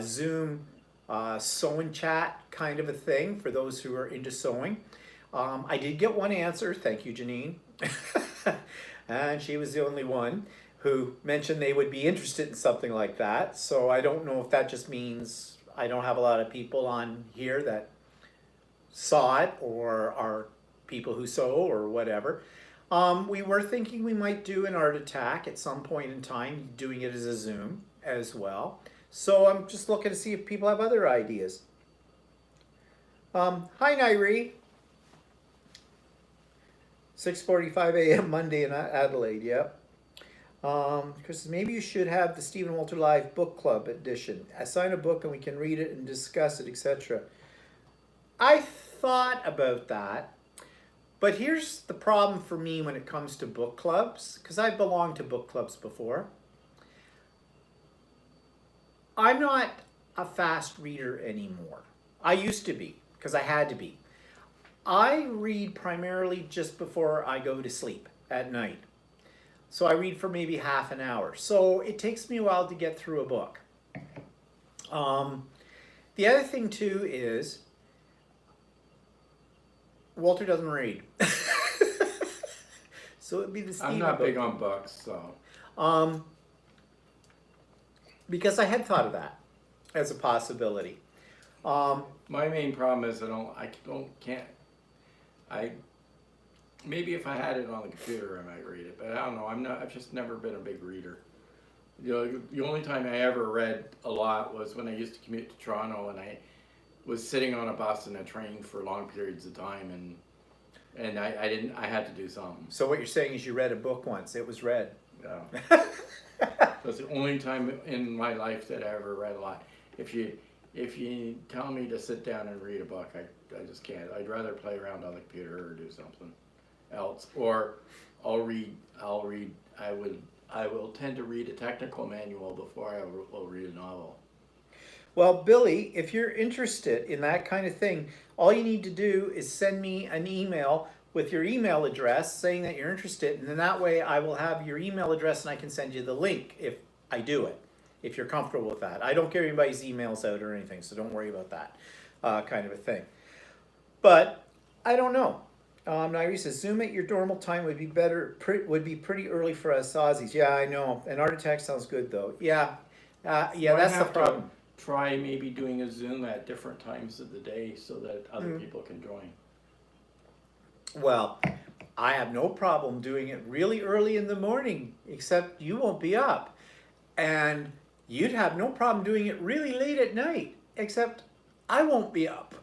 Zoom sew and chat kind of a thing for those who are into sewing. I did get one answer, thank you Janine, and she was the only one who mentioned they would be interested in something like that. So I don't know if that just means I don't have a lot of people on here that saw it or are people who sew or whatever. We were thinking we might do an art attack at some point in time, doing it as a Zoom as well. So I'm just looking to see if people have other ideas. Hi Nairi. 6:45 a.m. Monday in Adelaide, yep. Because maybe you should have the Stephen Walter Live Book Club edition. Assign a book and we can read it and discuss it, etc. I thought about that. But here's the problem for me when it comes to book clubs, because I've belonged to book clubs before. I'm not a fast reader anymore. I used to be, because I had to be. I read primarily just before I go to sleep at night. So I read for maybe half an hour. So it takes me a while to get through a book. The other thing too is, Walter doesn't read. So it'd be the Stephen I'm not book. big on books, so. Because I had thought of that as a possibility. My main problem is maybe if I had it on the computer I might read it, but I don't know, I've just never been a big reader. You know, the only time I ever read a lot was when I used to commute to Toronto and I was sitting on a bus and a train for long periods of time, and I had to do something. So what you're saying is you read a book once, it was read. Yeah. That's the only time in my life that I ever read a lot. If you tell me to sit down and read a book, I just can't. I'd rather play around on the computer or do something else. Or I will tend to read a technical manual before I will read a novel. Well, Billy, if you're interested in that kind of thing, all you need to do is send me an email with your email address saying that you're interested, and then that way I will have your email address and I can send you the link if I do it, if you're comfortable with that. I don't give anybody's emails out or anything, so don't worry about that kind of a thing. But I don't know. Nairi says Zoom at your normal time would be better. Would be pretty early for us Aussies. Yeah, I know. And Art Attack sounds good though. Yeah, yeah, Might that's the have to problem. Try maybe doing a Zoom at different times of the day so that other people can join. Well, I have no problem doing it really early in the morning, except you won't be up, and you'd have no problem doing it really late at night, except I won't be up.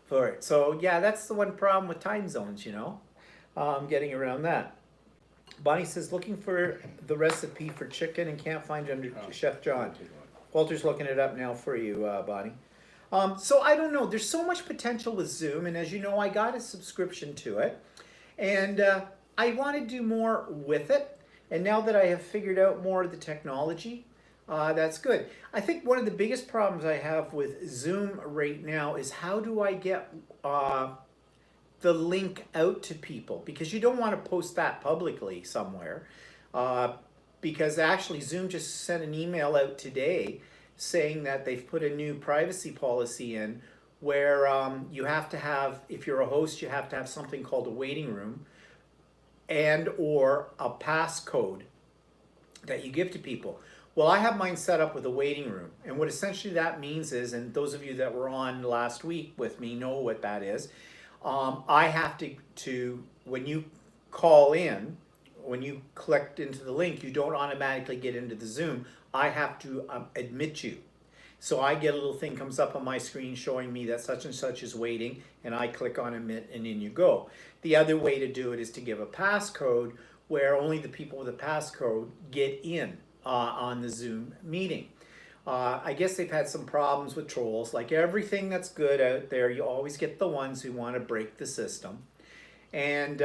For it. So yeah, that's the one problem with time zones, you know, getting around that. Bonnie says looking for the recipe for chicken and can't find it under Chef John. Walter's looking it up now for you, Bonnie. So I don't know. There's so much potential with Zoom, and as you know, I got a subscription to it, and I want to do more with it. And now that I have figured out more of the technology, that's good. I think one of the biggest problems I have with Zoom right now is how do I get the link out to people? Because you don't want to post that publicly somewhere. Because actually Zoom just sent an email out today saying that they've put a new privacy policy in where you have to have, if you're a host, you have to have something called a waiting room and or a passcode that you give to people. Well, I have mine set up with a waiting room. And what essentially that means is, and those of you that were on last week with me know what that is, I have to, when you call in, when you click into the link, you don't automatically get into the Zoom. I have to admit you. So I get a little thing comes up on my screen showing me that such and such is waiting, and I click on admit, and in you go. The other way to do it is to give a passcode where only the people with a passcode get in on the Zoom meeting. I guess they've had some problems with trolls. Like everything that's good out there, you always get the ones who want to break the system. And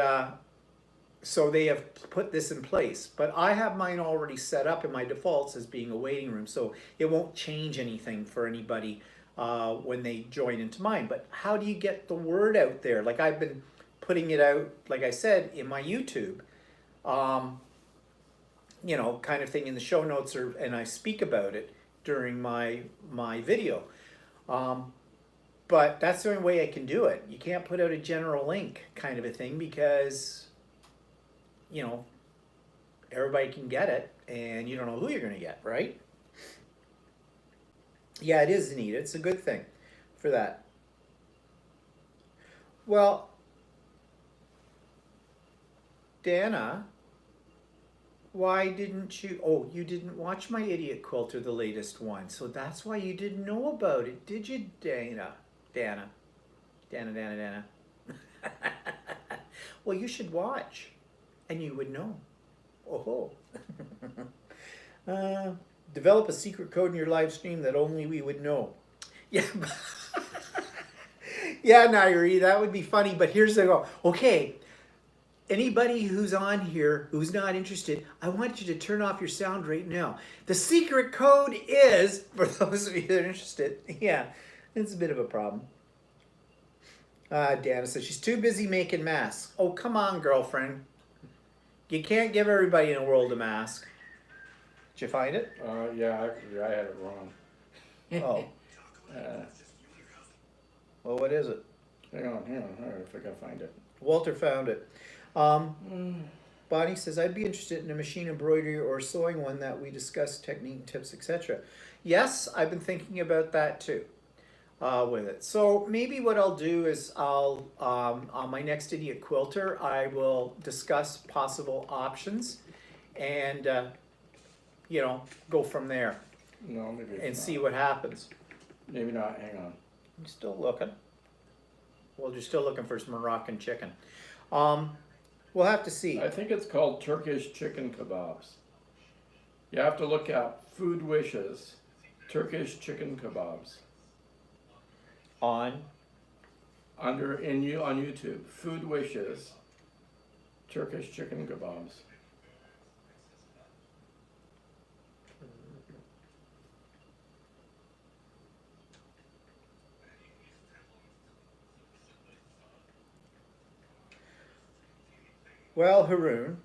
so they have put this in place. But I have mine already set up in my defaults as being a waiting room. So it won't change anything for anybody when they join into mine. But how do you get the word out there? Like I've been putting it out, like I said, in my YouTube. You know, kind of thing in the show notes, and I speak about it during my video. But that's the only way I can do it. You can't put out a general link kind of a thing because, you know, everybody can get it and you don't know who you're going to get, right? Yeah, it is neat. It's a good thing for that. Well, Dana, why didn't you, oh, you didn't watch my Idiot Quilter, the latest one, so that's why you didn't know about it, did you, Dana? Dana. Well, you should watch, and you would know. Oh ho. Develop a secret code in your live stream that only we would know. Yeah. Yeah, Nairi, that would be funny, but here's the go. Okay. Anybody who's on here who's not interested, I want you to turn off your sound right now. The secret code is, for those of you that are interested, yeah, it's a bit of a problem. Dana says she's too busy making masks. Oh, come on, girlfriend. You can't give everybody in the world a mask. Did you find it? Yeah, I had it wrong. Oh. Well, what is it? Hang on, if I can find it. Walter found it. Bonnie says, I'd be interested in a machine embroidery or sewing one that we discuss technique, tips, etc. Yes, I've been thinking about that too with it. So maybe what I'll do is I'll, on my next Idiot Quilter, I will discuss possible options and, you know, go from there. No, maybe it's and not. see what happens. Maybe not, hang on. I'm still looking. Well, you're still looking for some Moroccan chicken. We'll have to see. I think it's called Turkish chicken kebabs. You have to look up Food Wishes, Turkish chicken kebabs. On On YouTube, Food Wishes, Turkish chicken kebabs. Well, Haroon,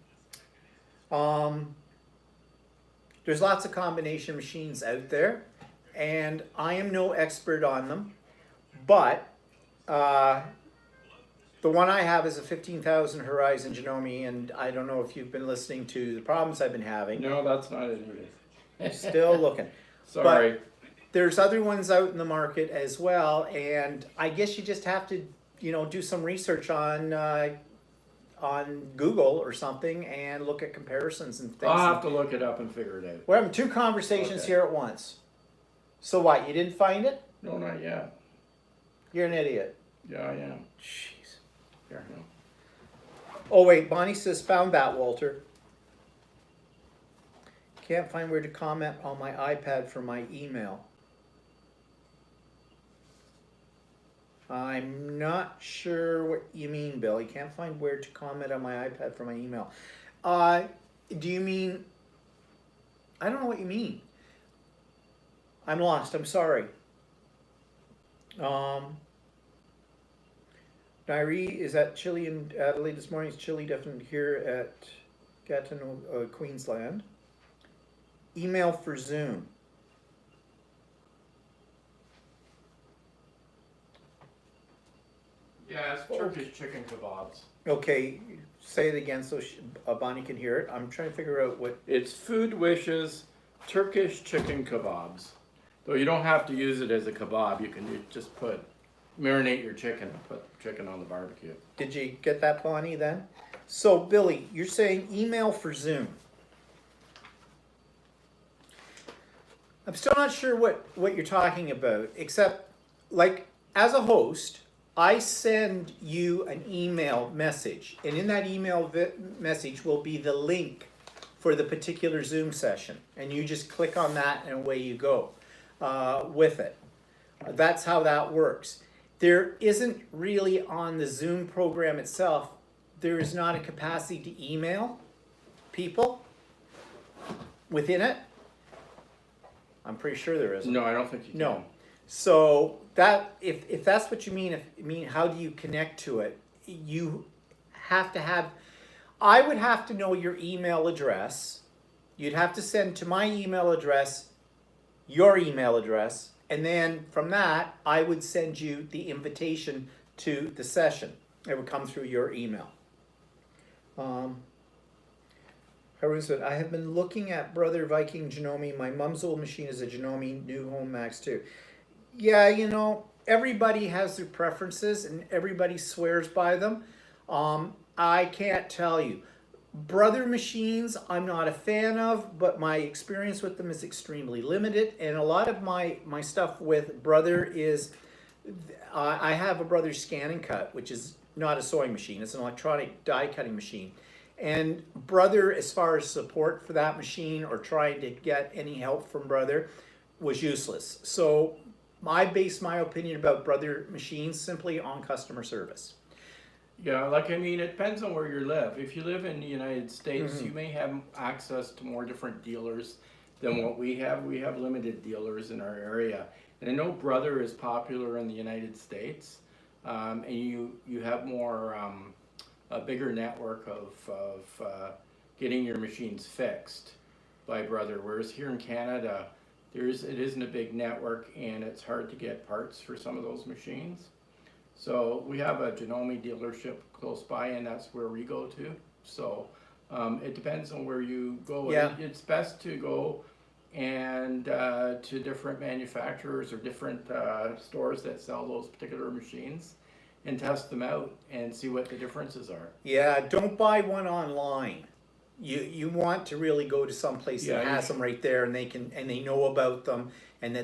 there's lots of combination machines out there, and I am no expert on them, but The one I have is a 15,000 Horizon Janome, and I don't know if you've been listening to the problems I've been having. No, that's not it either. Still looking. Sorry. There's other ones out in the market as well, and I guess you just have to, do some research on Google or something and look at comparisons and things. I'll have to look it up and figure it out. We're having two conversations Okay. here at once. So what? You didn't find it? No, not yet. You're an idiot. Yeah, I am. Jeez. Here, no. Oh wait, Bonnie says found that, Walter. Can't find where to comment on my iPad for my email. I'm not sure what you mean, Bill. You can't find where to comment on my iPad for my email. Do you mean? I don't know what you mean. I'm lost. I'm sorry. Nairi is at Chile in Adelaide this morning. It's chilly, definitely here at Gatineau, Queensland. Email for Zoom. Yeah, it's Turkish chicken kebabs. Okay, say it again so Bonnie can hear it. I'm trying to figure out what. It's Food Wishes Turkish chicken kebabs. Though you don't have to use it as a kebab. You can just marinate your chicken and put chicken on the barbecue. Did you get that, Bonnie, then? So, Billy, you're saying email for Zoom. I'm still not sure what you're talking about, except, like, as a host, I send you an email message, and in that email message will be the link for the particular Zoom session, and you just click on that and away you go with it. That's how that works. There isn't really on the Zoom program itself, there is not a capacity to email people within it. I'm pretty sure there isn't. No, I don't think you can. No. So that if that's what you mean, how do you connect to it? You have to have. I would have to know your email address. You'd have to send to my email address your email address, and then from that, I would send you the invitation to the session. It would come through your email. Haroon said, I have been looking at Brother Viking Janome. My mom's old machine is a Janome New Home Max 2. Yeah, everybody has their preferences and everybody swears by them. I can't tell you. Brother machines, I'm not a fan of, but my experience with them is extremely limited. And a lot of my stuff with Brother is, I have a Brother Scan and Cut, which is not a sewing machine. It's an electronic die cutting machine. And Brother, as far as support for that machine or trying to get any help from Brother, was useless. So I base my opinion about Brother machines simply on customer service. Yeah, it depends on where you live. If you live in the United States, you may have access to more different dealers than what we have. We have limited dealers in our area. And I know Brother is popular in the United States, and you have more, a bigger network of getting your machines fixed by Brother. Whereas here in Canada, it isn't a big network, and it's hard to get parts for some of those machines. So we have a Janome dealership close by, and that's where we go to. So it depends on where you go. Yeah. It's best to go and to different manufacturers or different stores that sell those particular machines and test them out and see what the differences are. Yeah, don't buy one online. You want to really go to some place that has them right there, and they know about them, and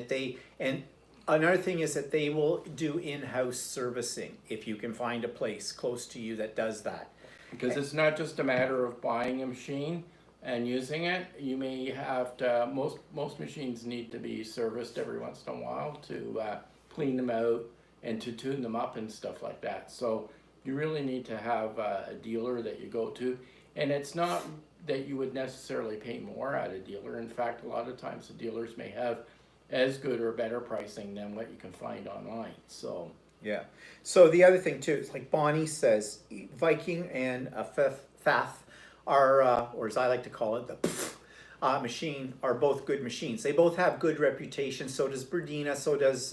another thing is that they will do in-house servicing if you can find a place close to you that does that. Because it's not just a matter of buying a machine and using it. You may have to, most machines need to be serviced every once in a while to clean them out and to tune them up and stuff like that. So you really need to have a dealer that you go to. And it's not that you would necessarily pay more at a dealer. In fact, a lot of times the dealers may have as good or better pricing than what you can find online. So yeah. So the other thing too is, like Bonnie says, Viking and Fath are, or as I like to call it, the machine, are both good machines. They both have good reputation. So does Berdina. So does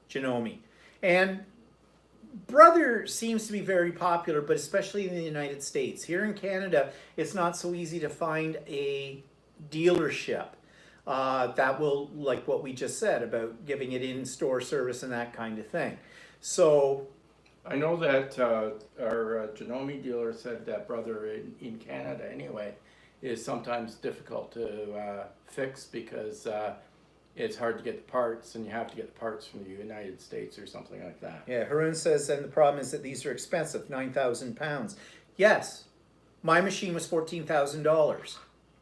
Janome. And Brother seems to be very popular, but especially in the United States. Here in Canada, it's not so easy to find a dealership that will, like what we just said about giving it in-store service and that kind of thing. So I know that our Janome dealer said that Brother in Canada anyway is sometimes difficult to fix because it's hard to get the parts, and you have to get the parts from the United States or something like that. yeah, Harun says, and the problem is that these are expensive, 9,000 pounds. Yes, my machine was $14,000.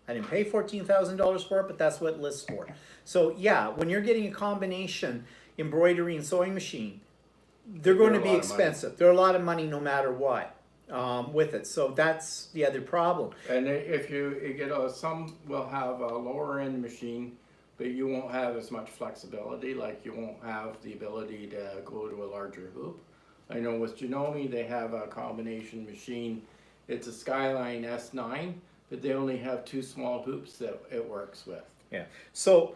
I didn't pay $14,000 for it, but that's what it lists for. So yeah, when you're getting a combination embroidery and sewing machine, they're going to be expensive. They're a lot of money no matter what with it. So that's the other problem. And if you get some will have a lower end machine, but you won't have as much flexibility. Like you won't have the ability to go to a larger hoop. I know with Janome they have a combination machine. It's a Skyline S9, but they only have 2 small hoops that it works with. Yeah. So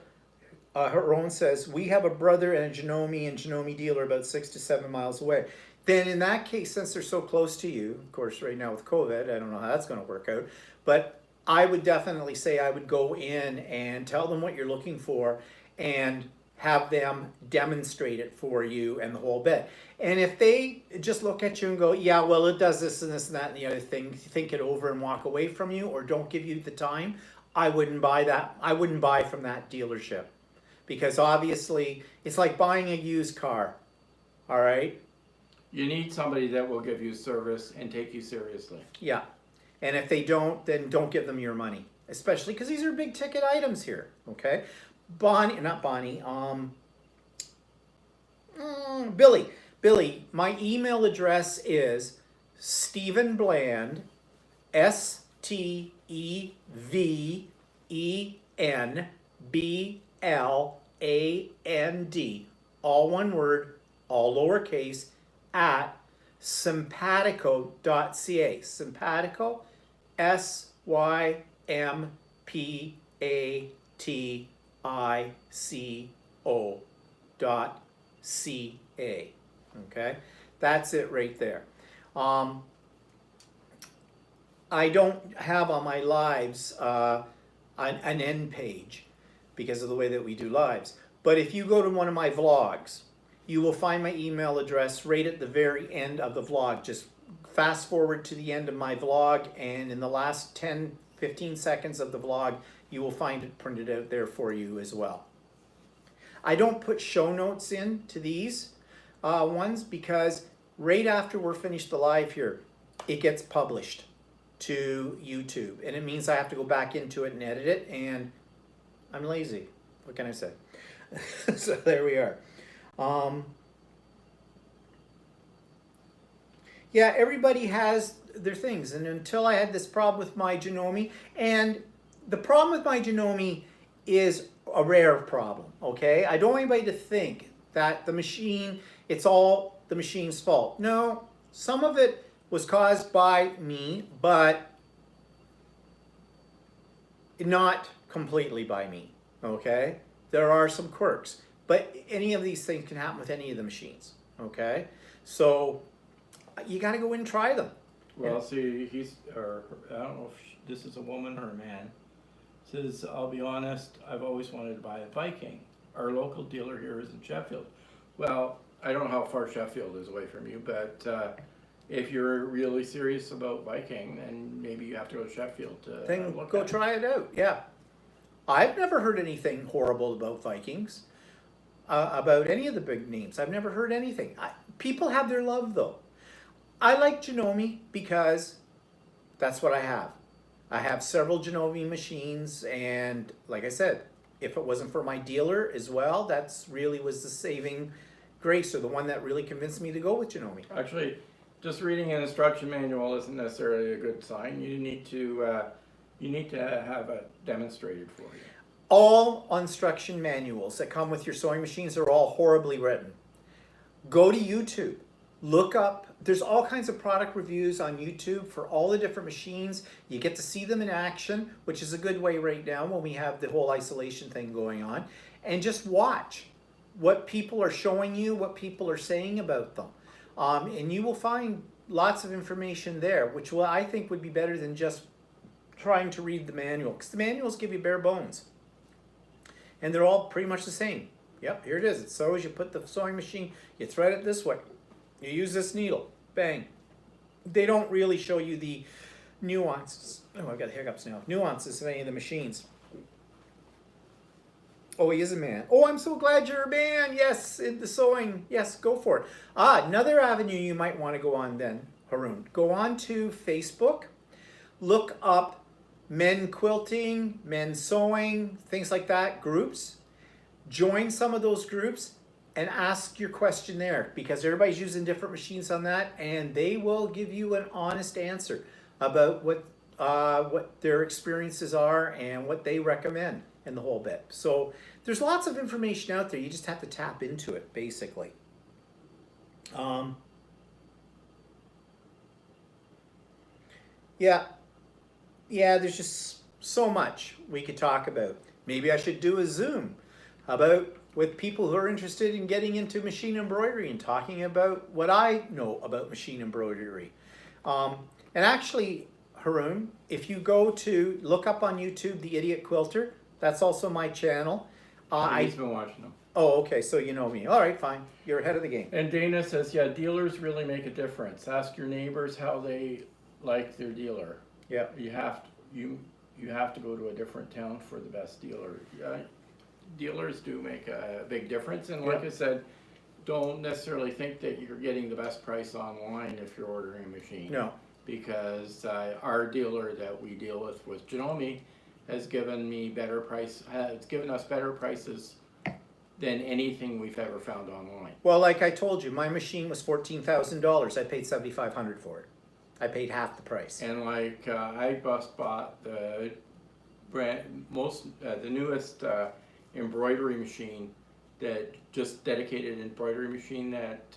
Haron says, we have a brother and a Janome dealer about 6 to 7 miles away. Then in that case, since they're so close to you, of course, right now with COVID, I don't know how that's going to work out, but I would definitely say I would go in and tell them what you're looking for and have them demonstrate it for you and the whole bit. And if they just look at you and go, yeah, well, it does this and this and that and the other thing, think it over and walk away from you, or don't give you the time, I wouldn't buy that. I wouldn't buy from that dealership. Because obviously, it's like buying a used car, all right? You need somebody that will give you service and take you seriously. Yeah, and if they don't, then don't give them your money. Especially because these are big ticket items here, okay? Billy, my email address is Stephen Bland, STEVENBLAND, all one word, all lowercase, at simpatico.ca. Simpatico, SYMPATICO.ca. Okay, that's it right there. I don't have on my lives an end page because of the way that we do lives. But if you go to one of my vlogs, you will find my email address right at the very end of the vlog. Just fast forward to the end of my vlog, and in the last 10-15 seconds of the vlog, you will find it printed out there for you as well. I don't put show notes in to these ones because right after we're finished the live here, it gets published to YouTube, and it means I have to go back into it and edit it, and I'm lazy. What can I say? So there we are. Yeah, everybody has their things, and until I had this problem with my Janome, and the problem with my Janome is a rare problem, okay? I don't want anybody to think that the machine, it's all the machine's fault. No, some of it was caused by me, but not completely by me, okay? There are some quirks, but any of these things can happen with any of the machines, okay? So you got to go in and try them. Well, see, I don't know if this is a woman or a man. Says, I'll be honest, I've always wanted to buy a Viking. Our local dealer here is in Sheffield. Well, I don't know how far Sheffield is away from you, but if you're really serious about Viking, then maybe you have to go to Sheffield to Then look go at try it out, yeah. I've never heard anything horrible about Vikings, about any of the big names. I've never heard anything. People have their love, though. I like Janome because that's what I have. I have several Janome machines, and like I said, if it wasn't for my dealer as well, that's really was the saving grace, or the one that really convinced me to go with Janome. Actually, just reading an instruction manual isn't necessarily a good sign. You need to have it demonstrated for you. All instruction manuals that come with your sewing machines are all horribly written. Go to YouTube. Look up, there's all kinds of product reviews on YouTube for all the different machines. You get to see them in action, which is a good way right now when we have the whole isolation thing going on. And just watch what people are showing you, what people are saying about them. And you will find lots of information there, which will, I think, would be better than just trying to read the manual, because the manuals give you bare bones. And they're all pretty much the same. Yep, here it is. It sews, you put the sewing machine, you thread it this way. You use this needle, bang. They don't really show you the nuances. Oh, I've got hiccups now. Nuances of any of the machines. Oh, he is a man. Oh, I'm so glad you're a man. Yes, in the sewing. Yes, go for it. Another avenue you might want to go on then, Haroon. Go on to Facebook. Look up men quilting, men sewing, things like that, groups. Join some of those groups and ask your question there, because everybody's using different machines on that, and they will give you an honest answer about what their experiences are and what they recommend and the whole bit. So there's lots of information out there. You just have to tap into it, basically. Yeah, there's just so much we could talk about. Maybe I should do a Zoom about with people who are interested in getting into machine embroidery and talking about what I know about machine embroidery. And actually, Haroon, if you go to look up on YouTube The Idiot Quilter, that's also my channel. He's been watching them. Oh, okay, so you know me. All right, fine. You're ahead of the game. And Dana says, yeah, dealers really make a difference. Ask your neighbors how they like their dealer. Yeah. You have to go to a different town for the best dealer. Yeah, dealers do make a big difference, and like I said, don't necessarily think that you're getting the best price online if you're ordering a machine. No. Because our dealer that we deal with Janome, has given us better prices than anything we've ever found online. Well, like I told you, my machine was $14,000. I paid $7,500 for it. I paid half the price. And like I just bought the newest embroidery machine, that just dedicated embroidery machine that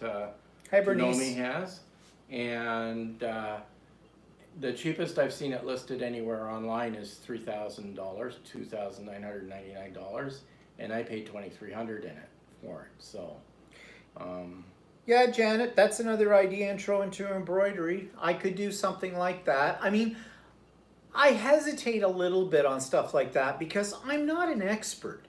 Janome has, and the cheapest I've seen it listed anywhere online is $3,000, $2,999, and I paid $2,300 in it for it. So, yeah, Janet, that's another idea. Intro into embroidery. I could do something like that. I mean, I hesitate a little bit on stuff like that because I'm not an expert.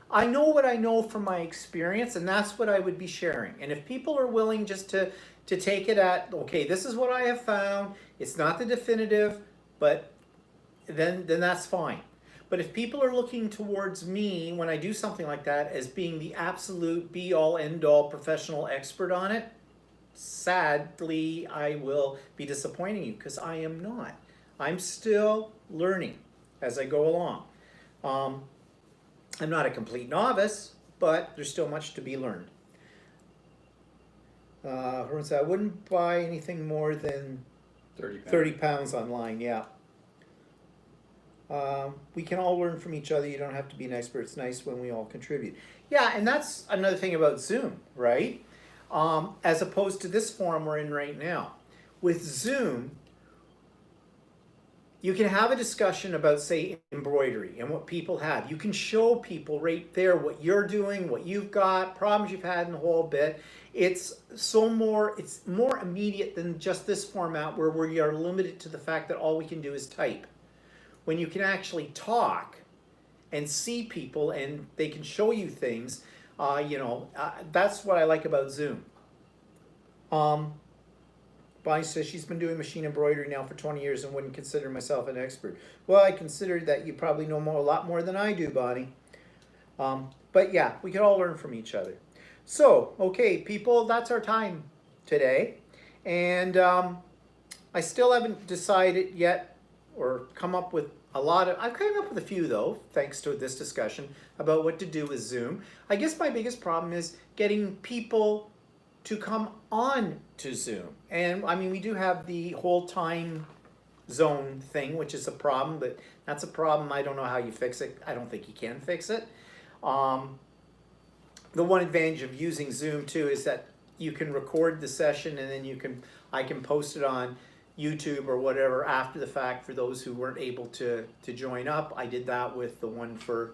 I know what I know from my experience, and that's what I would be sharing. And if people are willing just to take it at, okay, this is what I have found, it's not the definitive, but then that's fine. But if people are looking towards me when I do something like that as being the absolute be-all, end-all professional expert on it, sadly, I will be disappointing you because I am not. I'm still learning as I go along. I'm not a complete novice, but there's still much to be learned. Herman said, I wouldn't buy anything more than 30 pounds online, yeah. We can all learn from each other. You don't have to be an expert. It's nice when we all contribute. Yeah, and that's another thing about Zoom, right? As opposed to this forum we're in right now. With Zoom, you can have a discussion about, say, embroidery and what people have. You can show people right there what you're doing, what you've got, problems you've had in the whole bit. It's more immediate than just this format where we are limited to the fact that all we can do is type. When you can actually talk and see people and they can show you things, that's what I like about Zoom. Bonnie says she's been doing machine embroidery now for 20 years and wouldn't consider myself an expert. Well, I consider that you probably know a lot more than I do, Bonnie. But yeah, we can all learn from each other. So, okay, people, that's our time today. And I still haven't decided yet or come up with I've come up with a few though, thanks to this discussion, about what to do with Zoom. I guess my biggest problem is getting people to come on to Zoom. And I mean, we do have the whole time zone thing, which is a problem, but that's a problem. I don't know how you fix it. I don't think you can fix it. The one advantage of using Zoom too is that you can record the session and then I can post it on YouTube or whatever after the fact for those who weren't able to join up. I did that with the one for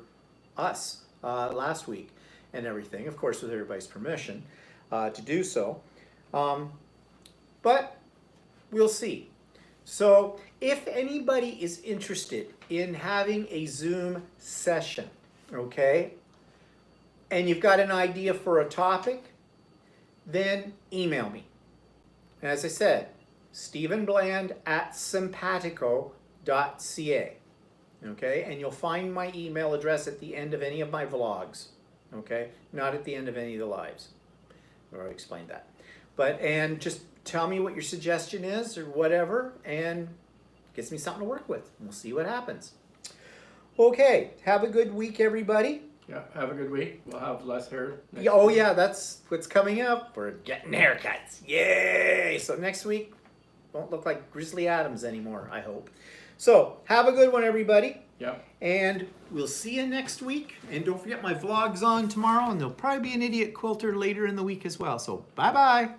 us last week and everything, of course with everybody's permission to do so. But we'll see. So if anybody is interested in having a Zoom session, okay, and you've got an idea for a topic, then email me. And as I said, stephenbland@simpatico.ca. Okay, and you'll find my email address at the end of any of my vlogs. Okay, not at the end of any of the lives. I already explained that. But, and just tell me what your suggestion is or whatever, and gets me something to work with. We'll see what happens. Okay, have a good week, everybody. Yeah, have a good week. We'll have less hair. Yeah, oh yeah, that's what's coming up. We're getting haircuts. Yay! So next week won't look like Grizzly Adams anymore, I hope. So have a good one, everybody. Yep. And we'll see you next week. And don't forget my vlog's on tomorrow, and there'll probably be an idiot quilter later in the week as well. So bye-bye.